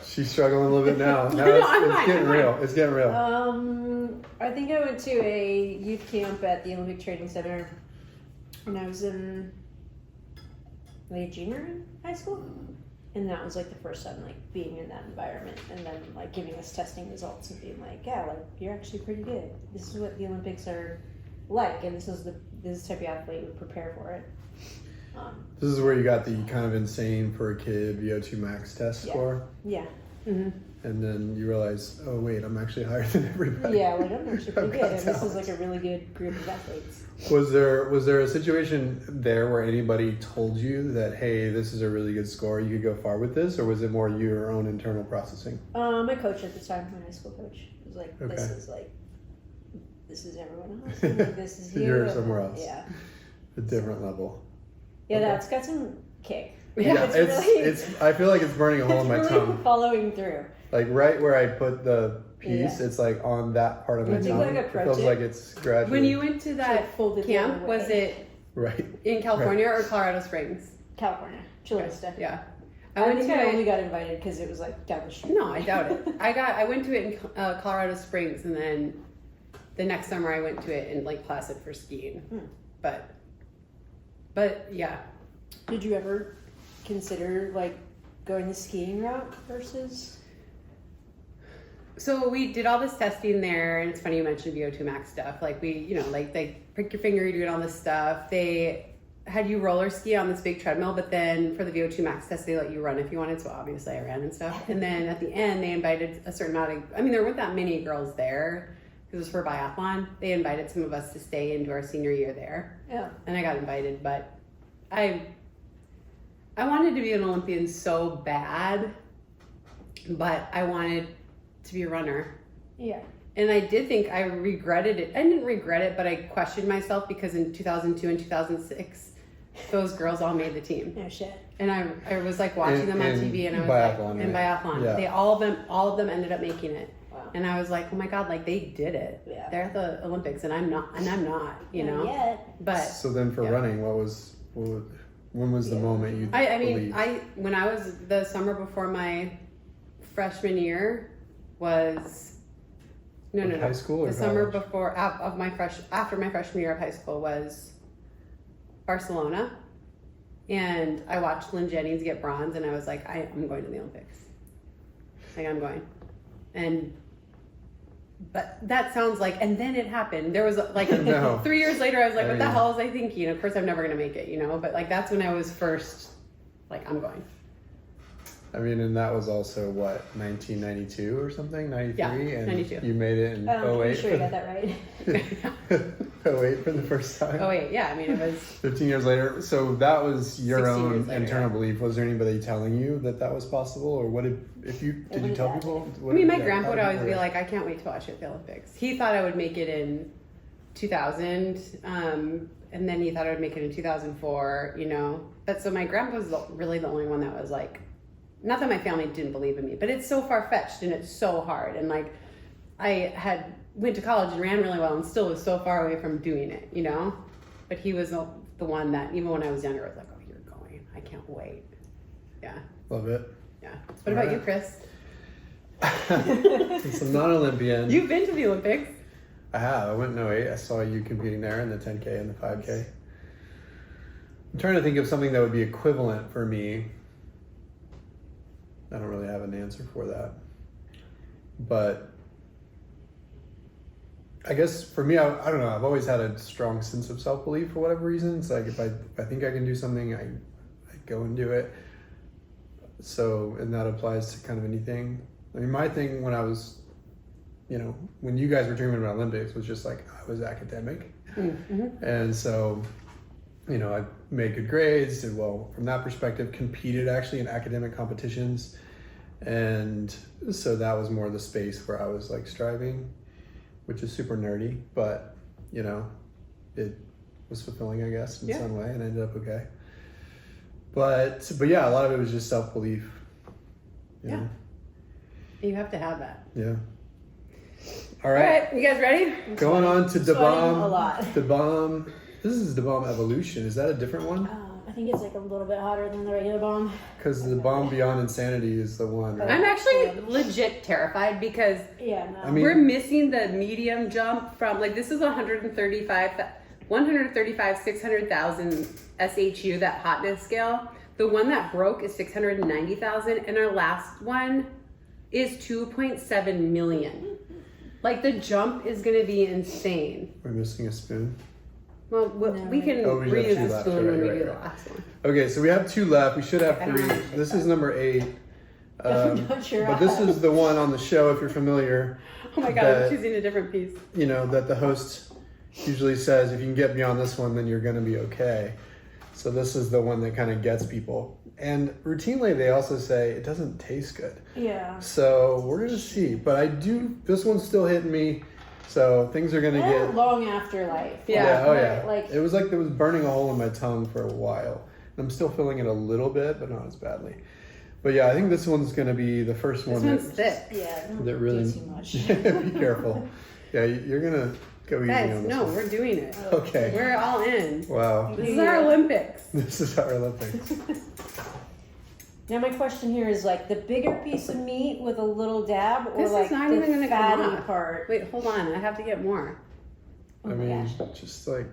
She's struggling a little bit now. Now No, it's, I'm it's fine, getting I'm real. It's getting real. I think I went to a youth camp at the Olympic Training Center when I was in like a junior in high school. And that was like the first time like being in that environment and then like giving us testing results and being like, yeah, like you're actually pretty good. This is what the Olympics are like and this is the type of athlete would prepare for it. This is where you got the kind of insane for a kid VO2 max test Yeah. score, Yeah. Mm-hmm. and then you realize, oh wait, I'm actually higher than everybody. Yeah, like I'm actually pretty I've good got and this is talent. like a really good group of athletes. Was there a situation there where anybody told you that, hey, this is a really good score, you could go far with this, or was it more your own internal processing? My coach at the time, my high school coach, was like, Okay. this is everyone else. and, like, this is you. You're and, somewhere else. Yeah. A different level. Yeah, Okay. that's got some kick. Yeah, It's it's really- it's. I feel like it's burning a hole in my It's really tongue. following through. Like right where I put the piece, Yeah. it's like on that part of my You take, tongue. like, a It pro feels tip. like it's gradually. When you went to It's that like folded the camp, other was way. it right. in California or Colorado Springs? California, Chula Vista. Yeah. I went think to I it. only got invited because it was like down the street. No, I doubt it. I went to it in Colorado Springs, and then the next summer I went to it in Lake Placid for skiing. But yeah, Did you ever consider like going the skiing route versus? So we did all this testing there, and it's funny you mentioned VO2 max stuff. Like we, you know, like they prick your finger, you're doing all this stuff. They had you roller ski on this big treadmill, but then for the VO2 max test, they let you run if you wanted. So obviously I ran and stuff. And then at the end, they invited a certain amount of, I mean, there weren't that many girls there because it was for biathlon. They invited some of us to stay into our senior year there. Yeah. And I got invited, but I wanted to be an Olympian so bad, but I wanted to be a runner. Yeah. And I did think I regretted it. I didn't regret it, but I questioned myself because in 2002 and 2006, those girls all made the team. No shit. And I was like watching them on TV, and I was biathlon, like, in right? biathlon, Yeah. they all of them ended up making it. Wow. And I was like, oh my God, like they did it. Yeah. They're at the Olympics, and I'm not, you know. Not yet. But So then for Yeah. running, when was the moment you I mean, believed? when I was the summer before my freshman year was High school or the summer college? before after my freshman year of high school was Barcelona, and I watched Lynn Jennings get bronze, and I was like, I'm going to the Olympics. Like I'm going, but that sounds like, and then it happened. There was like No. 3 years later, I was like, what the mean- hell was I thinking? Of course, I'm never gonna make it, you know. But like that's when I was first, like, I'm going. I mean, and that was also what, 1992 or something, 93, Yeah, and 92. you made it in I'm 08. pretty sure you got that right. 08 for the first time. Oh wait, yeah. I mean, it was 15 years later. So that was your 16 years own later, internal yeah. belief. Was there anybody telling you that that was possible, or what did you tell Yeah. people? I mean, my grandpa would always be like, I can't wait to watch you at the Olympics. He thought I would make it in 2000, and then he thought I would make it in 2004, you know. But so my grandpa was really the only one that was like, not that my family didn't believe in me, but it's so far-fetched and it's so hard. And like, I went to college and ran really well and still was so far away from doing it, you know. But he was the one that, even when I was younger, I was like, oh, you're going. I can't wait. Yeah. Love it. Yeah. What about Alright. you, Chris? Since I'm not an Olympian, You've been to the Olympics. I have. I went in 08. I saw you competing there in the 10K and the 5K. I'm trying to think of something that would be equivalent for me. I don't really have an answer for that. But I guess for me, I don't know. I've always had a strong sense of self-belief for whatever reason. It's like if I think I can do something, I go and do it. So, and that applies to kind of anything. I mean, my thing when I was, you know, when you guys were dreaming about Olympics was just like, I was academic. Mm-hmm. And so, you know, I made good grades, did well from that perspective, competed actually in academic competitions. And so that was more the space where I was like striving, which is super nerdy, but you know, it was fulfilling, I guess, in some way, and I ended up okay. But yeah, a lot of it was just self-belief. You know? You have to have that. Yeah. All right, you guys ready? Going on to the Sweating a lot. bomb. The bomb. This is the bomb evolution. Is that a different one? I think it's like a little bit hotter than the regular bomb. Because the bomb beyond insanity is the one. Right? I'm actually legit terrified because Yeah, no. I mean- we're missing the medium jump from, like, this is 135, 600,000 SHU, that hotness scale. The one that broke is 690,000, and our last one is 2.7 million. Like, the jump is going to be insane. We're missing a spoon. Well, we can Oh, we have reuse two the left. spoon when we Right, do the right. last one. Okay, so we have 2 left. We should have I don't 3. know. This is number 8. Not your But this eyes. is the one on the show, if you're familiar. Oh my god, That- I'm choosing a different piece. You know, that the host usually says, if you can get beyond this one, then you're going to be okay. So this is the one that kind of gets people. And routinely, they also say it doesn't taste good. Yeah. So we're going to see. But this one's still hitting me. So things are going to get... Long afterlife. Yeah. Oh yeah. Like, It was like there was burning a hole in my tongue for a while. I'm still feeling it a little bit, but not as badly. But yeah, I think this one's going to be the first This one one's that, thick. yeah, don't that really... do too much. Be careful. Yeah, you're going to go easy Guys, on this no, one. we're doing it. Okay. We're all in. Wow. This is our Olympics. This is our Olympics. Now my question here is like the bigger piece of meat with a little dab, or This is like not the even gonna come fatty off. part. Wait, hold on. I have to get more. Oh I my mean, gosh. just like,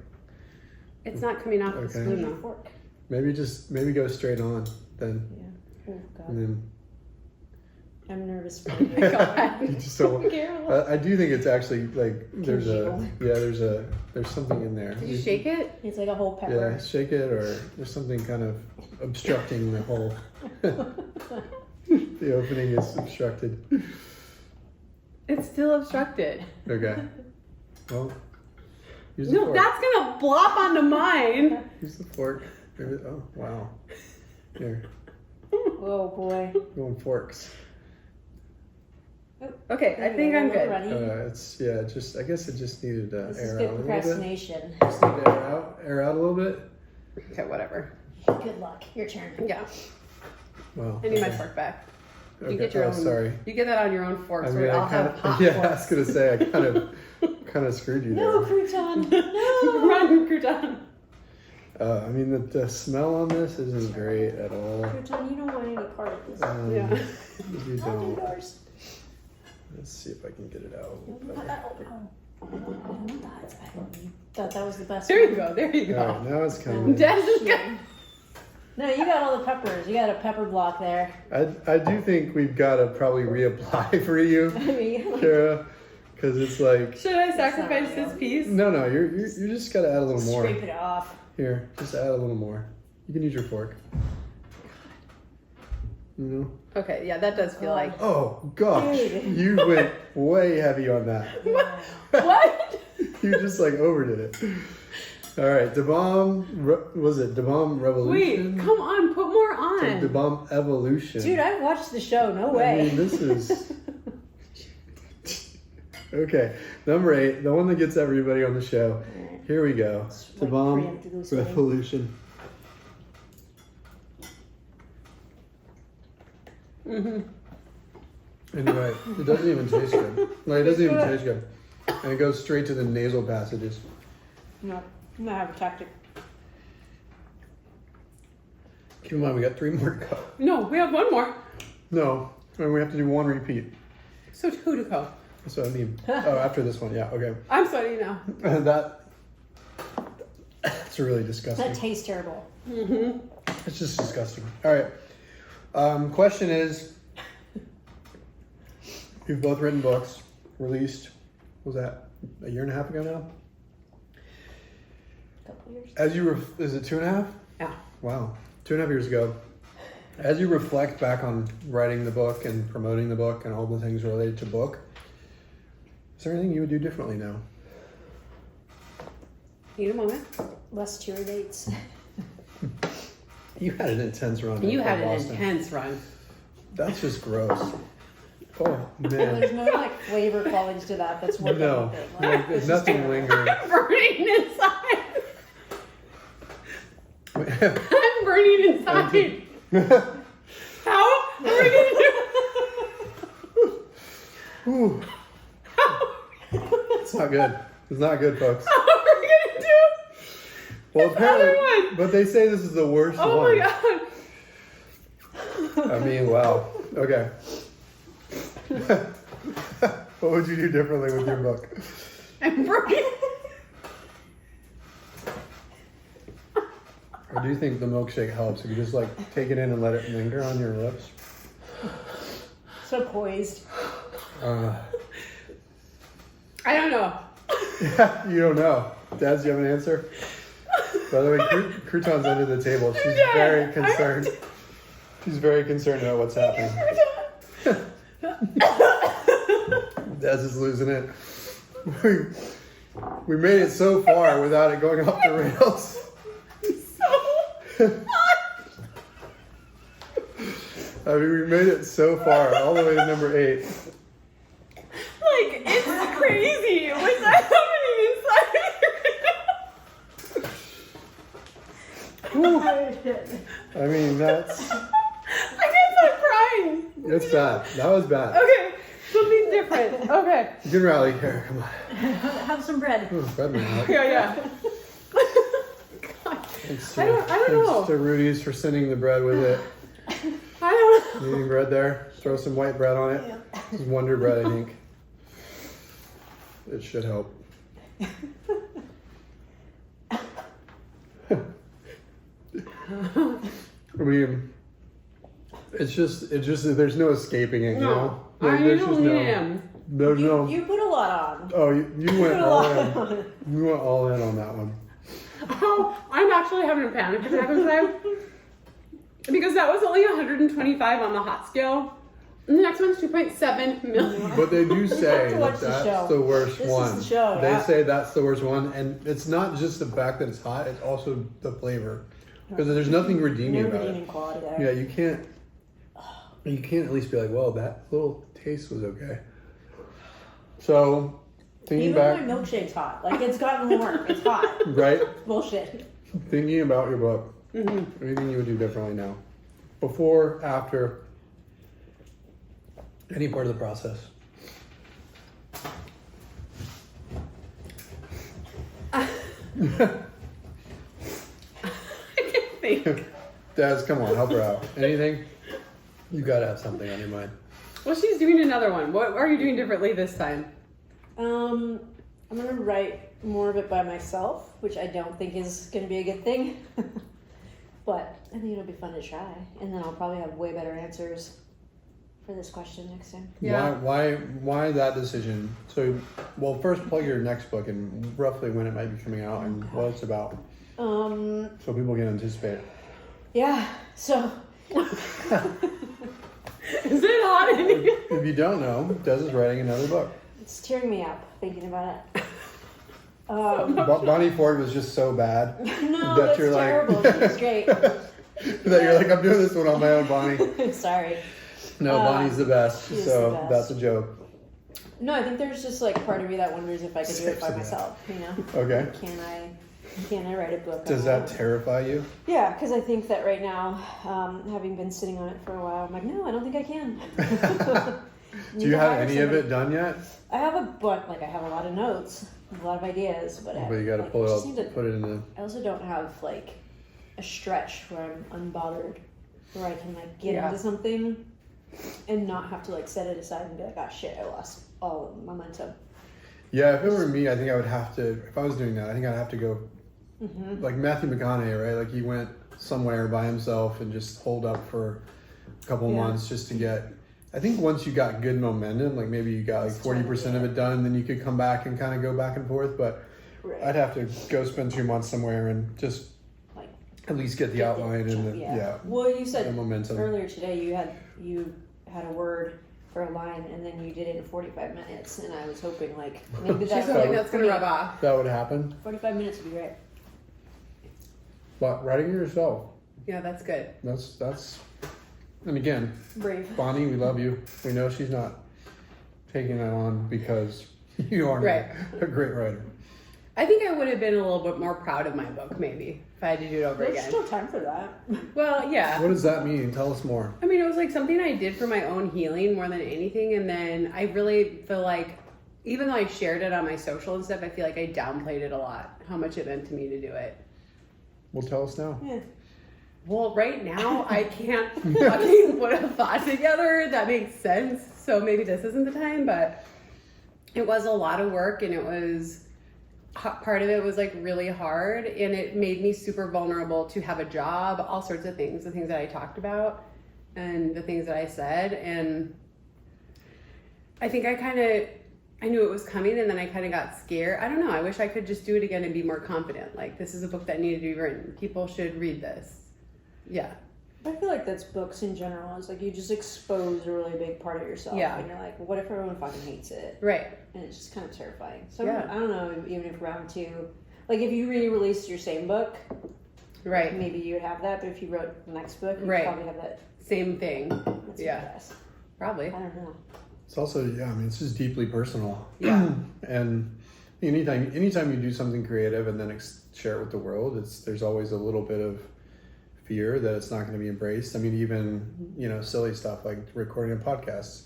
It's not coming off the Okay. spoon though. I'm nervous for you. You just don't. Carol. I do think it's actually like there's Congealed. there's something in there. Did you shake it? It's like a whole Yeah, pepper. shake it, or there's something kind of obstructing the whole. The opening is obstructed. It's still obstructed. Okay. Well, use the No, fork. that's gonna blop onto mine. Use the fork. Maybe, oh wow. Here, Oh boy. going forks. Okay, I think I'm good. Ready? It's I guess it just needed to This is air good out a little bit. procrastination. Just need to air out a little bit. Okay, whatever. Good luck. Your turn. Yeah, Well, I need my fork back. You Okay. get your Oh, own. sorry. You get that on your own fork. I So mean, we all I have kind hot of, yeah, I was forks. gonna say I kind of screwed you No, there. crouton. No. Run, crouton. I mean, the smell on this isn't great at all. Crouton, you don't want any part of this. Yeah. You I'll do don't. yours. Let's see if I can get it out. That was the best There you one. go. There you All go. right, now it's coming. Dad is good. No, you got all the peppers. You got a pepper block there. I do think we've got to probably reapply for you, I mean, Kara, because it's like Should I not sacrifice real. this piece? no, you just got to add a little more. scrape it off. Here, just add a little more. You can use your fork. You know? Okay, yeah, that does feel like. Oh gosh, Dude. you went way heavy on that. What? You just like overdid it. All right, the bomb was it the bomb revolution? Wait, come on, put more The on. bomb evolution. Dude, I watched the show. No I way. mean, this is okay. Number 8, the one that gets everybody on the show. Here we go. The like bomb preempted this thing. revolution. Mm-hmm. Anyway, it doesn't even taste good. Like, it doesn't even taste good, and it goes straight to the nasal passages. No, I have a tactic. Keep in mind, we got 3 more to go. No, we have one more. No, and we have to do 1 repeat. So 2 to go. That's what I mean. Oh, after this one, yeah, okay. I'm sweaty now. That's really disgusting. That tastes terrible. Mm-hmm. It's just disgusting. All right. Question is, you've both written books, released, what was that, a year and a half ago now? Couple years. As you, is it 2.5? Yeah. Wow, 2.5 years ago. As you reflect back on writing the book and promoting the book and all the things related to book, is there anything you would do differently now? Need a moment. Less tour dates. You had an intense run. You at had an Boston. intense run. That's just gross. Oh, There's man. no like flavor qualities to that. That's worth No, anything. like, there's nothing lingering. I'm burning inside. I'm burning inside. How are we gonna do? Ooh, How it's not good. It's not good, folks. are we gonna do? Well, This other apparently, one. but they say this is the worst Oh one. my god. I mean, wow. Okay. What would you do differently with your book? I'm burning. Or do you think the milkshake helps if you just like take it in and let it linger on your lips? So poised. Uh, I don't know. you don't know. Dad, do you have an answer? By the way, Crouton's under the table. She's Dad, very concerned. She's very concerned about what's happening. Dez is losing it. We made it so far without it going off the rails. I mean, we made it so far, all the way to number 8. Like, it's crazy. What's happening inside? I mean, that's I can't stop crying. it's bad. That was bad. Okay, something different. Okay. You can rally here. Come on. Have some bread. Ooh, bread man. Yeah. Thanks I don't know. Thanks to Rudy's for sending the bread with it. I don't know. Eating bread there. Throw some white bread on it. This is Wonder Bread, I think. It should help. I mean, It's just there's no escaping it, you know? I There's don't need there's no. You put a lot on. Oh, you went put a all lot in. on. You went all in on that one. Oh, I'm actually having a panic attack inside. Because that was only 125 on the hot scale. And the next one's 2.7 million. But they do say to watch that the that's show. the worst This is one. the show, They yeah. say that's the worst one, and it's not just the fact that it's hot; it's also the flavor. Because there's nothing redeeming No about redeeming it. quality there. Yeah, you can't. You can't at least be like, well, that little taste was okay. So, thinking Even back, my milkshake's hot. Like, it's gotten warm. It's hot. right? Bullshit. Thinking about your book, anything you would do differently now, before, after, any part of the process. I can't think. Daz, come on, help her out. Anything? You gotta have something on your mind. Well, she's doing another one. What are you doing differently this time? I'm gonna write more of it by myself, which I don't think is gonna be a good thing. But I think it'll be fun to try, and then I'll probably have way better answers for this question next time. Yeah. Why that decision? So, well, first plug your next book and roughly when it might be coming out and what it's about, so people can anticipate. Yeah. So. Is it hot in here? If you don't know, Des is writing another book. It's tearing me up thinking about it. Bonnie Ford was just so bad No, that that's you're like terrible. She's great. that you're like, I'm doing this one on my own, Bonnie. Sorry. No, Bonnie's the best, she's so the best. that's a joke. No, I think there's just like part of me that wonders if I could do it by Seriously, myself. You know? Okay. Can I write a book? Does on my that own? terrify you? Yeah, because I think that right now, having been sitting on it for a while, I'm like, no, I don't think I can. Do you have any of it done yet? I have a book. Like I have a lot of notes, a lot of ideas, but But you got to like, pull I it just up, need to- put it in the. I also don't have like a stretch where I'm unbothered, where I can like get Yeah. into something and not have to like set it aside and be like, oh shit, I lost all of momentum. Yeah, if it were me, I think I would have to. If I was doing that, I think I'd have to go like Matthew McConaughey, right? Like he went somewhere by himself and just holed up for a couple Yeah. months just to get. I think once you got good momentum, like maybe you got like 40% of it done, then you could come back and kind of go back and forth. But Right. I'd have to go spend 2 months somewhere and just Like at least get the outline and the yeah, Well, you the said momentum. earlier today you had a word for a line and then you did it in 45 minutes, and I was hoping like maybe She's that's hoping that's gonna rub off. That would happen. 45 minutes would be great. But writing it yourself, Yeah, that's good. that's. And again, Brave. Bonnie, we love you. We know she's not taking that on because you are Right. a great writer. I think I would have been a little bit more proud of my book, maybe, if I had to do it over There's again. still time for that. Well, yeah. What does that mean? Tell us more. I mean, it was like something I did for my own healing more than anything. And then I really feel like, even though I shared it on my social and stuff, I feel like I downplayed it a lot, how much it meant to me to do it. Well, tell us now. Yeah. Well, right now, I can't fucking put a thought together that makes sense. So maybe this isn't the time, but it was a lot of work, and it was, part of it was like really hard, and it made me super vulnerable to have a job, all sorts of things, the things that I talked about and the things that I said. And I think I knew it was coming, and then I kind of got scared. I don't know. I wish I could just do it again and be more confident. Like, this is a book that needed to be written. People should read this. Yeah. I feel like that's books in general. It's like you just expose a really big part of yourself. Yeah. And you're like, what if everyone fucking hates it? Right. And it's just kind of terrifying. So Yeah. I don't know, even if round two, like if you re-released your same book, Right. maybe you would have that. But if you wrote the next book, you'd Right. probably have that. Same thing. That's Yeah. my guess. Probably. I don't know. It's also, yeah, I mean, it's just deeply personal. Yeah. And anytime you do something creative and then share it with the world, there's always a little bit of fear that it's not going to be embraced. I mean, even, silly stuff like recording a podcast.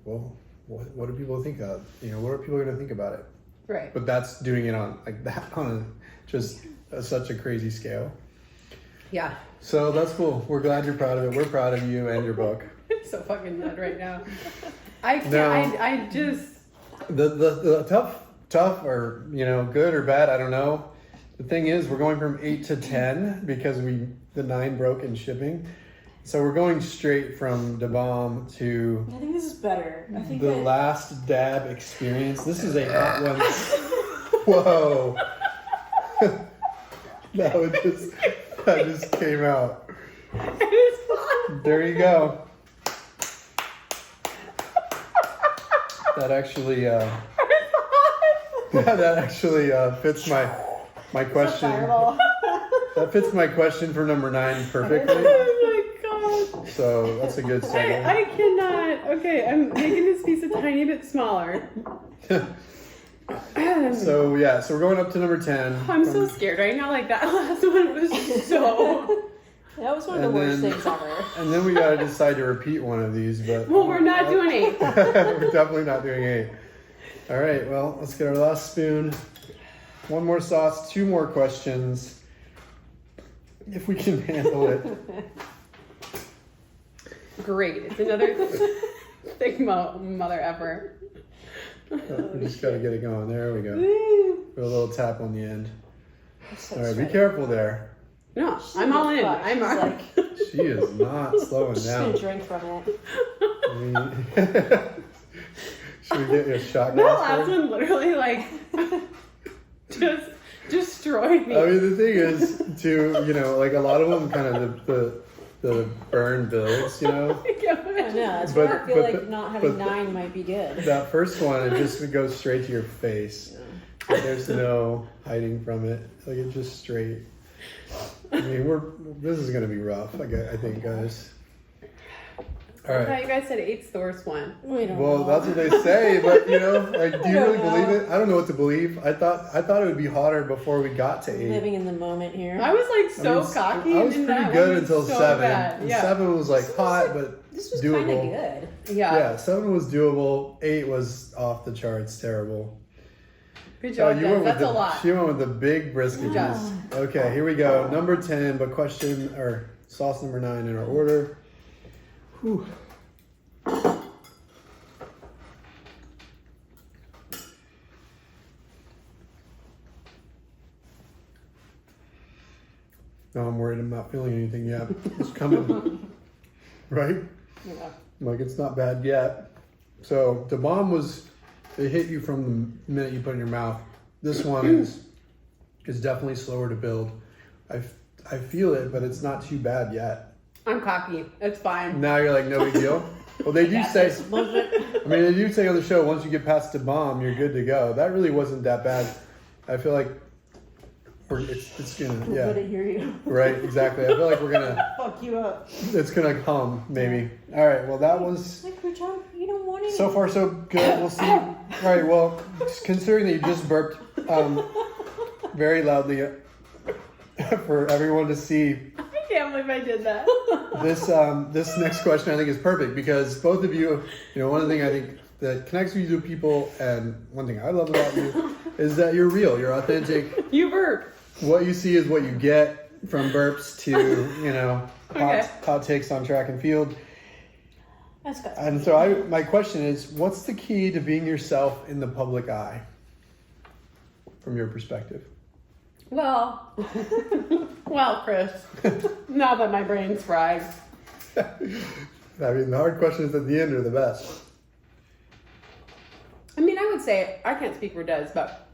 Well, what do people think of? What are people going to think about it? Right. But that's doing it on like that on just such a crazy scale. Yeah. So that's cool. We're glad you're proud of it. We're proud of you and your book. I'm so fucking mad right now. I can't. No. I just. The tough or good or bad, I don't know. The thing is, we're going from 8 to 10 because the 9 broke in shipping, So we're going straight from Da Bomb to I think this is better. I think the last dab experience. This is a hot one. Whoa. that just came out. There you go. That actually fits my question. That fits my question for number 9 perfectly. Oh my god. So that's a good segue. I cannot. Okay, I'm making this piece a tiny bit smaller. So we're going up to number 10. I'm so scared right now. Like that last one was so. That was one of the worst things ever. And then we gotta decide to repeat one of these, but Well, we're not doing 8. we're definitely not doing 8. All right, well, let's get our last spoon. One more sauce, 2 more questions. If we can handle it. Great. It's another thick mother effer. We just gotta get it going. There we go. Woo. Put a little tap on the end. So All right, be sweaty. careful there. No, I'm all in. Fuck, I'm she's like. She is not slowing She's down. gonna drink from it. I mean, should we get you a shot That glass? last one literally like just destroyed me. I mean, the thing is, like a lot of them kind of the burn builds, I know. That's But- why I feel but like the- not having but- 9 might be good. That first one, it just goes straight to your face. There's no hiding from it. Like it's just straight. I mean, this is gonna be rough. I think, guys. All I right. thought you guys said 8's the worst one. We don't Well, know. that's what they say, but do you don't really know. believe it? I don't know what to believe. I thought it would be hotter before we got to 8. Living in the moment here. I was like so cocky. I was and pretty that good one was until so 7. bad. And Yeah. 7 was like hot, but This was kind of doable. good. Yeah. 7 was doable. 8 was off the charts, terrible. Good Oh, job, you guys. went with That's a lot. She went with the big brisket Yeah. juice. Okay, here we go. Number 10, but sauce number 9 in our order. Whew. No, I'm worried I'm not feeling anything yet. It's coming. Right? Yeah. Like, it's not bad yet. So, the bomb it hit you from the minute you put it in your mouth. This one is definitely slower to build. I feel it, but it's not too bad yet. I'm cocky. It's fine. Now you're like, no big deal. Well, they do say, they do say on the show, once you get past the bomb, you're good to go. That really wasn't that bad. I feel like it's gonna, We're yeah. good to hear you. Right, exactly. I feel like we're gonna, Fuck you up. it's gonna hum, maybe. All right, well, that was, Like, good job. You don't want any. so far so good. We'll see. All right, well, considering that you just burped very loudly for everyone to see, I can't believe I did that. this next question I think is perfect because both of you, one of the things I think that connects you to people, and one thing I love about you is that you're real, you're authentic. You burp. What you see is what you get, from burps to Okay. hot takes on track and field. That's good. And so my question is, what's the key to being yourself in the public eye, from your perspective? Well, Chris, now that my brain's fried. I mean, the hard questions at the end are the best. I mean, I would say, I can't speak for Des, but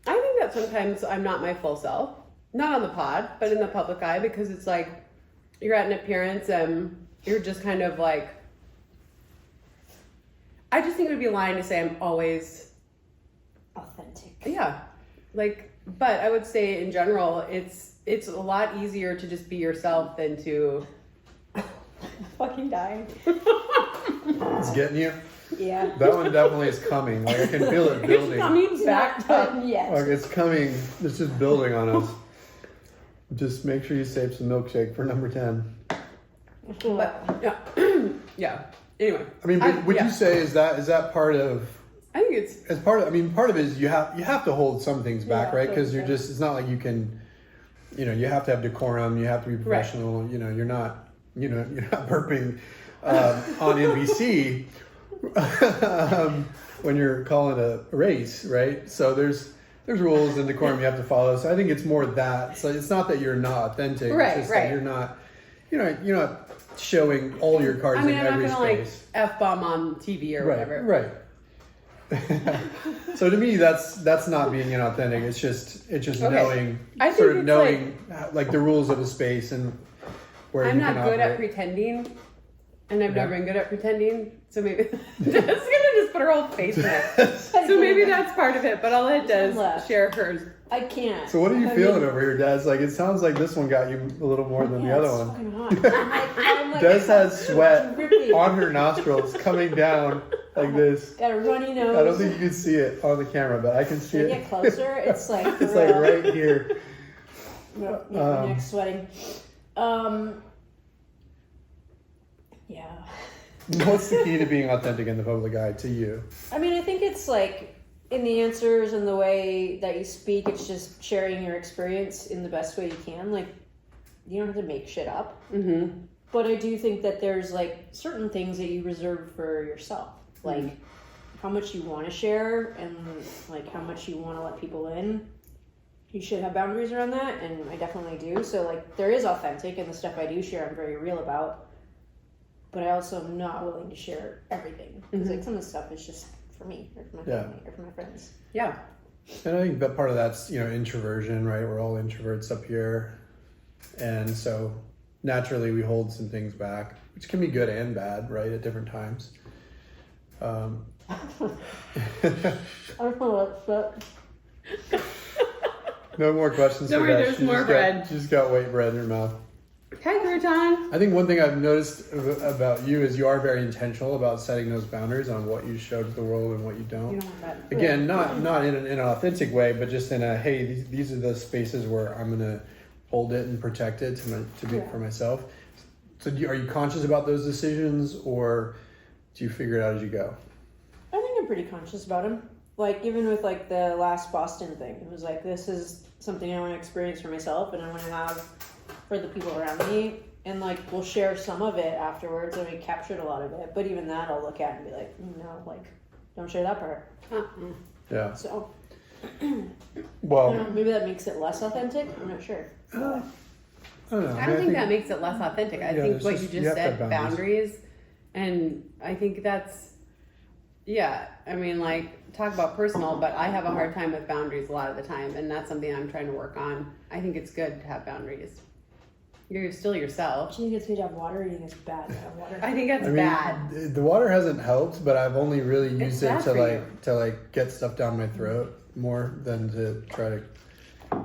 I think that sometimes I'm not my full self. Not on the pod, but in the public eye, because it's like, you're at an appearance and you're just kind of like, I just think it would be lying to say I'm always, Authentic. yeah, like, but I would say in general, it's a lot easier to just be yourself than to Fucking dying. It's getting you. Yeah. That one definitely is coming. Like, I can feel it building. coming back up. yet. Like, it's coming. It's just building on us. Just make sure you save some milkshake for number 10. But yeah, yeah. Anyway, I mean, would yeah. you say is that part of? I think it's As part of, I mean, part of it is you have to hold some things back, Yeah, right? Because you're totally. just, it's not like you can, you have to have decorum. You have to be professional. You're not burping on NBC when you're calling a race, right? So there's there's rules and decorum you have to follow. So I think it's more that. So it's not that you're not authentic. Right, it's just right. that you're not showing all your cards I mean, in I'm every not gonna space. like F-bomb on TV or whatever. Right. So to me, that's not being inauthentic. It's just knowing, I think sort of it's knowing like the rules of the space and where I'm you not can good at operate. pretending, and I've Yeah. never been good at pretending. So maybe Des gonna just put her whole face in it. So maybe that's part of it. But I'll let Des share hers. I can't. So what are you I feeling mean, over here, Des? Like it sounds like this one got you a little more than the yeah, other it's one. fucking hot. I'm like, Des has sweat dripping. on her nostrils coming down like this. Got a runny nose. I don't think you can see it on the camera, but I can see Should I it. get closer? It's like It's like right here. No, my neck's sweating. Yeah. What's the key to being authentic in the public eye to you? I mean, I think it's like in the answers and the way that you speak, it's just sharing your experience in the best way you can. Like, you don't have to make shit up. Mm-hmm. But I do think that there's like certain things that you reserve for yourself. Like how much you want to share and like how much you want to let people in. You should have boundaries around that, and I definitely do. So like there is authentic, and the stuff I do share I'm very real about. But I also am not willing to share everything. Because like some of the stuff is just for me or for my family or for my friends. Yeah. And I think that part of that's, introversion, right? We're all introverts up here. And so naturally we hold some things back, which can be good and bad, right? At different times. I don't know what No more questions Don't for worry, that. there's more bread. She's got white bread in her mouth. Hi, Crouton. I think one thing I've noticed about you is you are very intentional about setting those boundaries on what you show to the world and what you don't. You don't want that. Again, not in an authentic way, but just in a, hey, these are the spaces where I'm going to hold it and protect it to be for myself. So are you conscious about those decisions, or do you figure it out as you go? I think I'm pretty conscious about them. Like even with like the last Boston thing, it was like this is something I want to experience for myself and I want to have for the people around me, and like we'll share some of it afterwards, and we captured a lot of it, but even that I'll look at and be like, no, like don't share that part. Yeah. So Well, maybe that makes it less authentic. I'm not sure. I don't know. I don't think that makes it less authentic. I think there's what you you just have to have said, boundaries, and I think that's, I mean, like, talk about personal, but I have a hard time with boundaries a lot of the time, and that's something I'm trying to work on. I think it's good to have boundaries. You're still yourself. Do you think it's good to have water, or do you think it's bad to have water? I think that's bad. The water hasn't helped, but I've only really used it bad for you. to get stuff down my throat more than to try to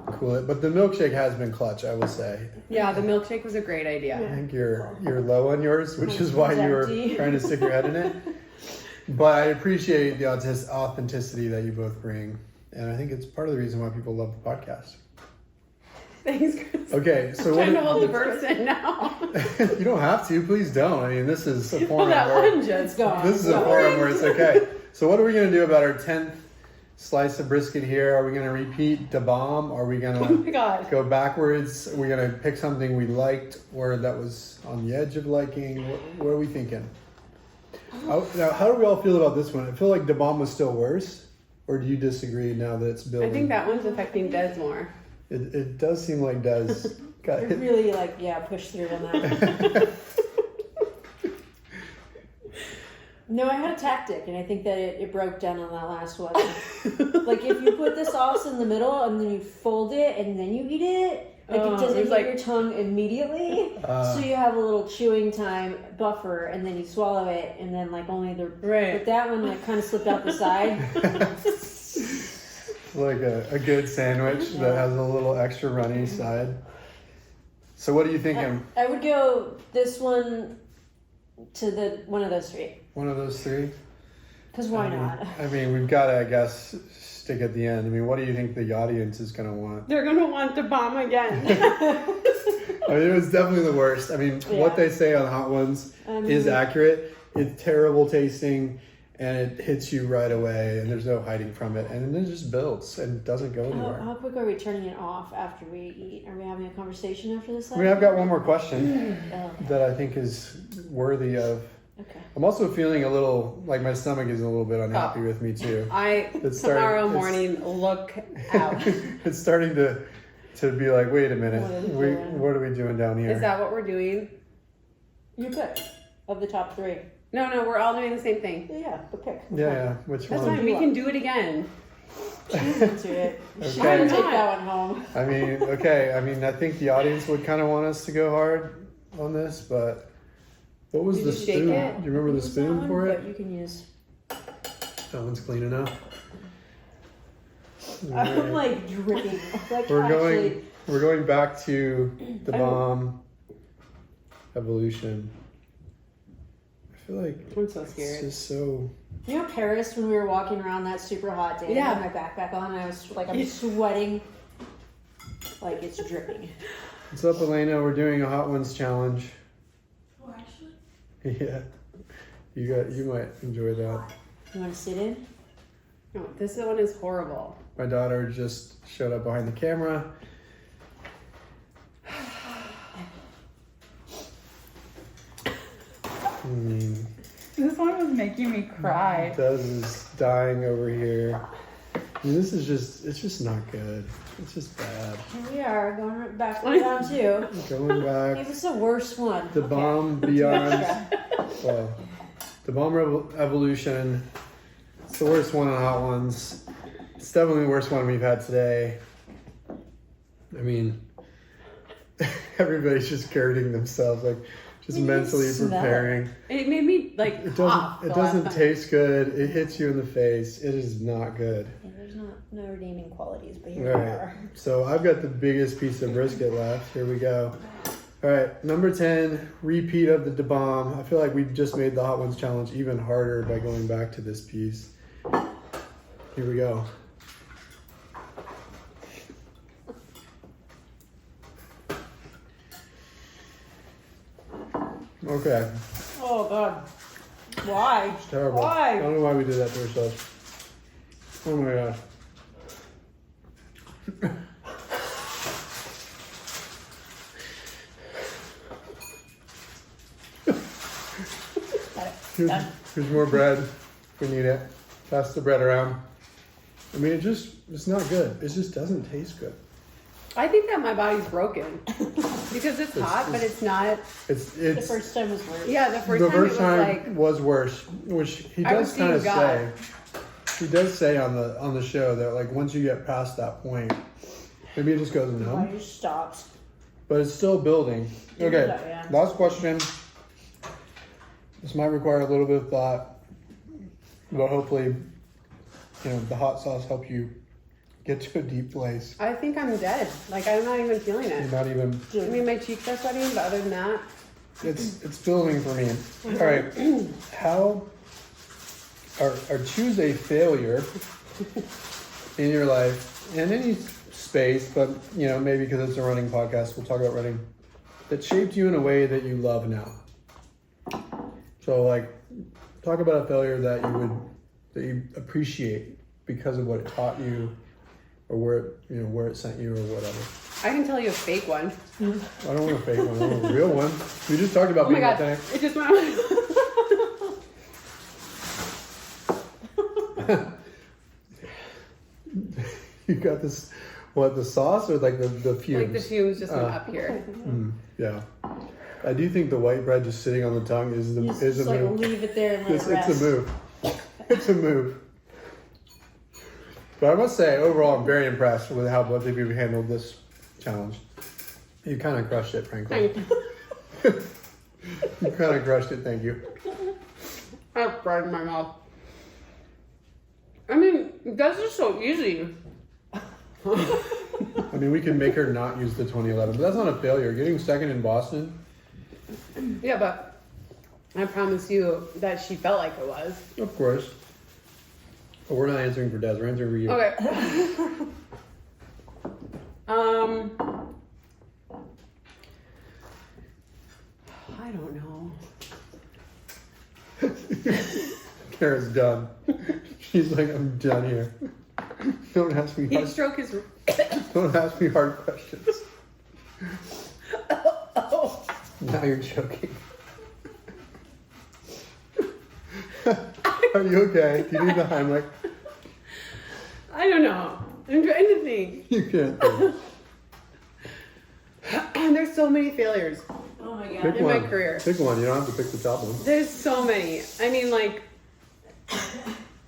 cool it. But the milkshake has been clutch, I will say. Yeah, the milkshake was a great idea. I think you're low on yours, which is why you were empty. trying to stick your head in it. But I appreciate the authenticity that you both bring, and I think it's part of the reason why people love the podcast. Thanks, Chris. Okay, so I'm trying to hold the person now. you don't have to. Please don't. I mean, this is a Well, forum that where one just gone. this is a forum where it's okay. So what are we gonna do about our 10th slice of brisket here? Are we gonna repeat the bomb? Are we Oh gonna my god. go backwards? Are we gonna pick something we liked or that was on the edge of liking? What are we thinking? Now, how do we all feel about this one? I feel like the bomb was still worse, or do you disagree now that it's building? I think that one's affecting Des more. It does seem like Des got I hit. really push through on that. No, I had a tactic, and I think that it broke down on that last one. Like if you put the sauce in the middle and then you fold it and then you eat it, like it doesn't hit your tongue immediately. So you have a little chewing time buffer, and then you swallow it, and then like only the But that one like kind of slipped out the side. Like a good sandwich that has a little extra runny side. So what are you thinking? I would go this one to the one of those three. One of those three? Because why not? I mean, we've got to, I guess, stick at the end. I mean, what do you think the audience is going to want? They're gonna want the bomb again. I mean, it was definitely the worst. I mean, what they say on Hot Ones is accurate. It's terrible tasting, and it hits you right away, and there's no hiding from it. And then it just builds and doesn't go anywhere. How quick are we turning it off after we eat? Are we having a conversation after this? I mean, I've got one more question that I think is worthy of Okay. I'm also feeling a little like my stomach is a little bit unhappy with me too. Tomorrow morning, look out. It's starting to be like, wait a minute, what are we doing down here? Is that what we're doing? You pick of the top 3. No, we're all doing the same thing. Yeah, but pick. Yeah, which That's one? fine. We can do it again. She's into it. She's Okay. gonna take that one home. I mean, okay. I mean, I think the audience would kind of want us to go hard on this, but what was Did the you shake spoon? it? Do you remember the Use spoon that for one, it? But you can use. That one's clean enough. I'm like dripping. Like We're going back to the bomb evolution. I feel like I'm so it's scared. just so. You know, Paris, when we were walking around that super hot day, Yeah. I had my backpack on, and I was like, I'm sweating, like it's dripping. What's up, Elena? We're doing a Hot Ones challenge. Oh, actually. Yeah, you might enjoy that. You want to sit in? No, this one is horrible. My daughter just showed up behind the camera. I mean, This one was making me cry. Dez is dying over here. I mean, this is it's just not good. It's just bad. Here we are, going right back down 2. Going back. Maybe it's the worst one. The Okay. bomb beyond. Well, the bomb evolution. It's the worst one on Hot Ones. It's definitely the worst one we've had today. I mean, everybody's just girding themselves, like just You mentally smell it. preparing. It made me like It cough doesn't. It the last doesn't time. taste good. It hits you in the face. It is not good. Yeah, there's no redeeming qualities, but here All we right. are. So I've got the biggest piece of brisket left. Here we go. All right, number 10, repeat of the bomb. I feel like we just made the Hot Ones challenge even harder by going back to this piece. Here we go. Okay, Oh God. Why? it's terrible. I Why? don't know why we did that to ourselves. Oh my god. Here's more bread if we need it. Pass the bread around. I mean, it's not good. It just doesn't taste good. I think that my body's broken because it's hot, but it's not. It's The first time was worse. Yeah, the first the time it first was time like was worse, which he I was does kind of seeing say. God. He does say on the show that like once you get past that point, maybe it just goes Why numb, you stopped? but it's still building. Okay, Yeah. last question. This might require a little bit of thought, but hopefully, the hot sauce help you get to a deep place. I think I'm dead. Like I'm not even feeling You're it. not even. I mean, my cheeks are sweating, but other than that, It's building for me. All right, how or choose a failure in your life in any space, but maybe because it's a running podcast, we'll talk about running that shaped you in a way that you love now. So like, talk about a failure that you appreciate because of what it taught you, or where it sent you, or whatever. I can tell you a fake one. I don't want a fake one. I want a real one. We just talked about Oh my being god, authentic. it just went. You got this, what, the sauce or like the fumes? Like the fumes just went up here. Yeah. I do think the white bread just sitting on the tongue is You a just like move. leave it there and let It's it rest. a move. It's a move. But I must say, overall, I'm very impressed with how both of you handled this challenge. You kind of crushed it, frankly. You kind of crushed it, thank you. I have bread in my mouth. I mean, that's just so easy. I mean, we can make her not use the 2011, but that's not a failure. Getting second in Boston, Yeah, but I promise you that she felt like it was. of course. But we're not answering for Des, we're answering for you. Okay. I don't know. Kara's done. She's like, I'm done here. Don't ask me Heat hard, stroke is. don't ask me hard questions. Oh. Now you're joking. Are you okay? Do you need the Heimlich? I don't know. I'm trying to think. You can't think. There's so many failures. Oh my god. Pick In my one. career. Pick one. You don't have to pick the top one. There's so many. I mean, like,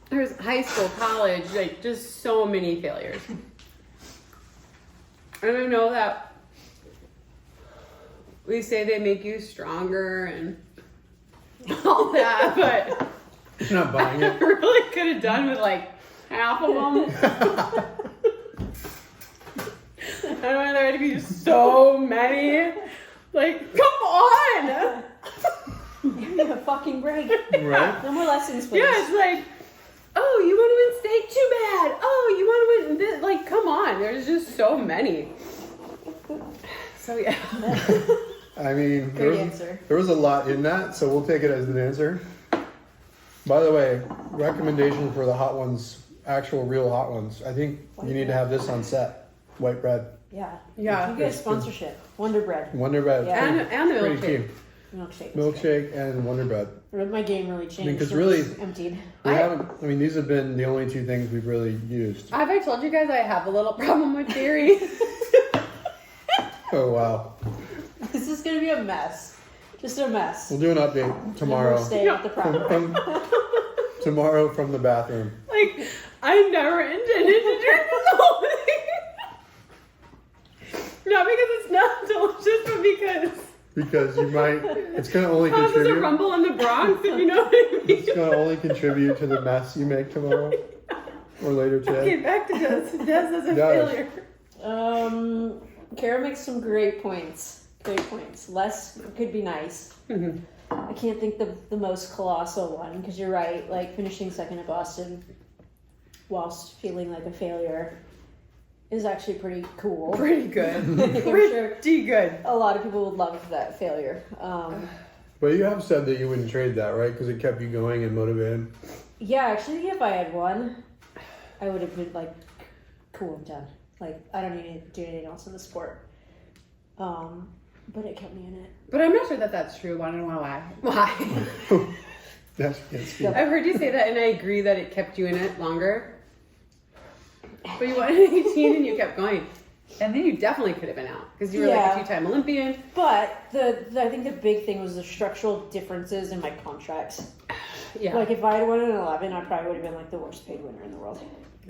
there's high school, college, like, just so many failures. And I know that we say they make you stronger and all that, but You're not buying I it. really could have done with like half of them. I don't know, there had to be so many. Like, come on! Give me a fucking break. Right? No more lessons, please. Yeah, it's like, oh, you want to win state? Too bad. Oh, you want to win this? Like, come on. There's just so many. So, yeah. I mean, Great answer. there was a lot in that, so we'll take it as an answer. By the way, recommendation for the hot ones, actual real hot ones. I think you need to have this on set. White bread. Yeah. Yeah. You get a sponsorship. Wonder Bread. Wonder bread. Yeah. And the Pretty milkshake. key. Milkshake. Milkshake and Wonder bread. My game really changed. I mean, 'cause It really- was emptied. We haven't. I mean, these have been the only two things we've really used. Have I told you guys I have a little problem with dairy? Oh wow. This is gonna be a mess. Just a mess. We'll do an update No more tomorrow. staying at the proper. Tomorrow from the bathroom. Like, I never intended to drink this whole thing. Not because it's not delicious, but because Because you might. It's gonna only causes a contribute. rumble in the Bronx, if you know what I mean. It's gonna only contribute to the mess you make tomorrow or later Okay, today. back to Des. Des is a Yes. failure. Kara makes some great points. Great points. Less could be nice. Mm-hmm. I can't think the most colossal one because you're right. Like finishing second at Boston whilst feeling like a failure is actually pretty cool. Pretty good. I'm sure Pretty good. a lot of people would love that failure. But you have said that you wouldn't trade that, right? Because it kept you going and motivated. Yeah, actually, if I had won, I would have been like, cool, I'm done. Like, I don't need to do anything else in the sport. But it kept me in it. But I'm not sure that that's true. Want to know why? Why? That's can't speak. I've heard you say that, and I agree that it kept you in it longer. But you won at 18 and you kept going. And then you definitely could have been out because you were like Yeah. a two-time Olympian. But I think the big thing was the structural differences in my contracts. Yeah. Like, if I had won an 11, I probably would have been like the worst paid winner in the world.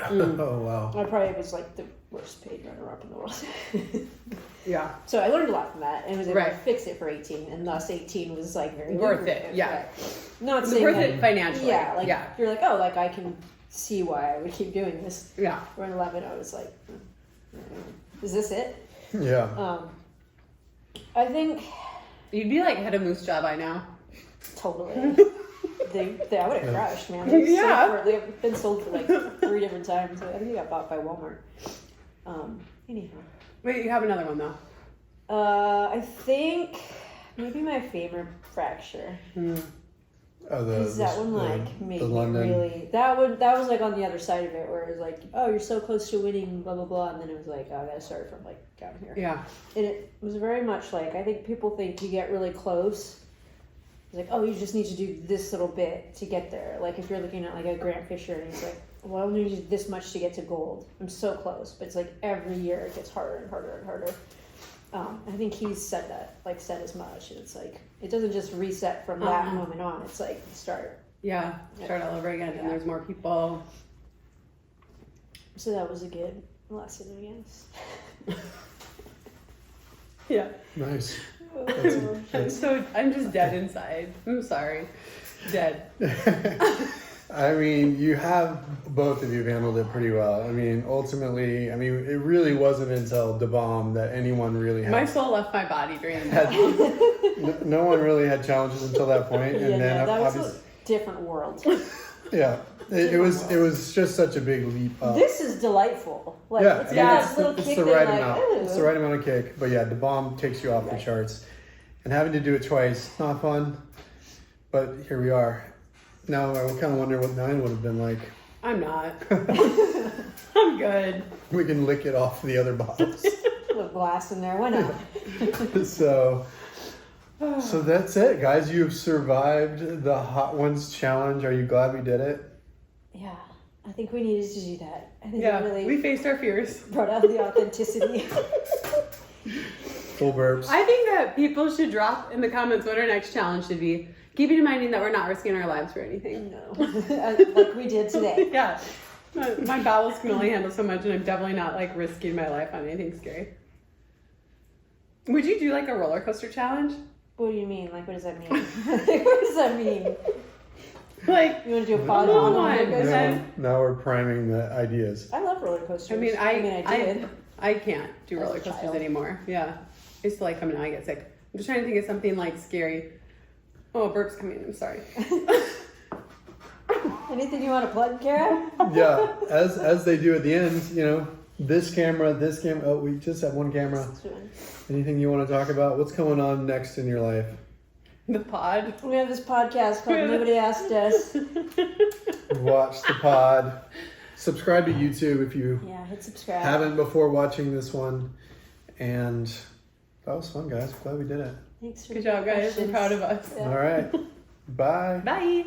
Oh wow. I probably was like the worst paid runner-up in the world. Yeah. So I learned a lot from that and was able Right. to fix it for 18, and thus 18 was like very Worth it, lucrative. yeah. Right. Not It was saying worth that, it financially. yeah, like yeah. you're like, oh, like I can see why I would keep doing this. Yeah. For an 11, I was like, is this it? Yeah. I think You'd be like head of Moose Jaw by now. totally. I would have crashed, man. They've been sold for like 3 different times. I think they got bought by Walmart. Anyhow. Wait, you have another one though. I think maybe my favorite fracture. Oh, Because that one like made the me London. really. That was like on the other side of it, where it was like, oh, you're so close to winning, blah blah blah, and then it was like, oh, I gotta start from like down here. Yeah. And it was very much like, I think people think you get really close. It's like, oh, you just need to do this little bit to get there. Like if you're looking at like a Grant Fisher and he's like, well, I only need this much to get to gold. I'm so close, but it's like every year it gets harder and harder and harder. I think he's said that, like said as much. And it's like, it doesn't just reset from that moment on. It's like you start. Yeah. Start all over again, and there's more people. So that was a good lesson, I guess. Yeah. Nice. I'm just dead inside. I'm sorry. Dead. I mean, you have both of you handled it pretty well. I mean, ultimately, it really wasn't until the bomb that anyone really had. My soul left my body during the had no one really had challenges until that point, and Yeah, then no, that was obviously, a different world. yeah, it was just such a big leap up. This is delightful. Like, Yeah, it's I got mean, this little it's kick the in, right like, amount. ooh. It's the right amount of kick, but yeah, the bomb takes you off the Right. charts, and having to do it twice, not fun. But here we are. Now I kind of wonder what 9 would have been like. I'm not. I'm good. We can lick it off the other bottles. Put a glass in there. Why not? So, So that's it, guys. You've survived the Hot Ones challenge. Are you glad we did it? Yeah, I think we needed to do that. I think Yeah, it really we faced our fears. brought out the authenticity. Full burps. I think that people should drop in the comments what our next challenge should be. Keeping in mind that we're not risking our lives for anything. No, like we did today. Yeah. My bowels can only handle so much, and I'm definitely not like risking my life on anything scary. Would you do like a roller coaster challenge? What do you mean? Like, what does that mean? What does that mean? Like, You want to do a pod Come on on, roller coaster? Now we're priming the ideas. I love roller coasters. I mean, I did. I can't do As a roller coasters child. anymore. Yeah. I used to like them, now I get sick. I'm just trying to think of something like scary. Oh, a burp's coming. I'm sorry. Anything you want to plug, Kara? Yeah, as they do at the end, you know, this camera. Oh, we just have one camera. Anything you want to talk about? What's going on next in your life? The pod. We have this podcast called Nobody Asked Us. Watch the pod. Subscribe to YouTube if you Yeah, hit subscribe. haven't before watching this one. And that was fun, guys. Glad we did it. Thanks for Good job, guys. I'm questions. proud of us. Yeah. All right. Bye. Bye.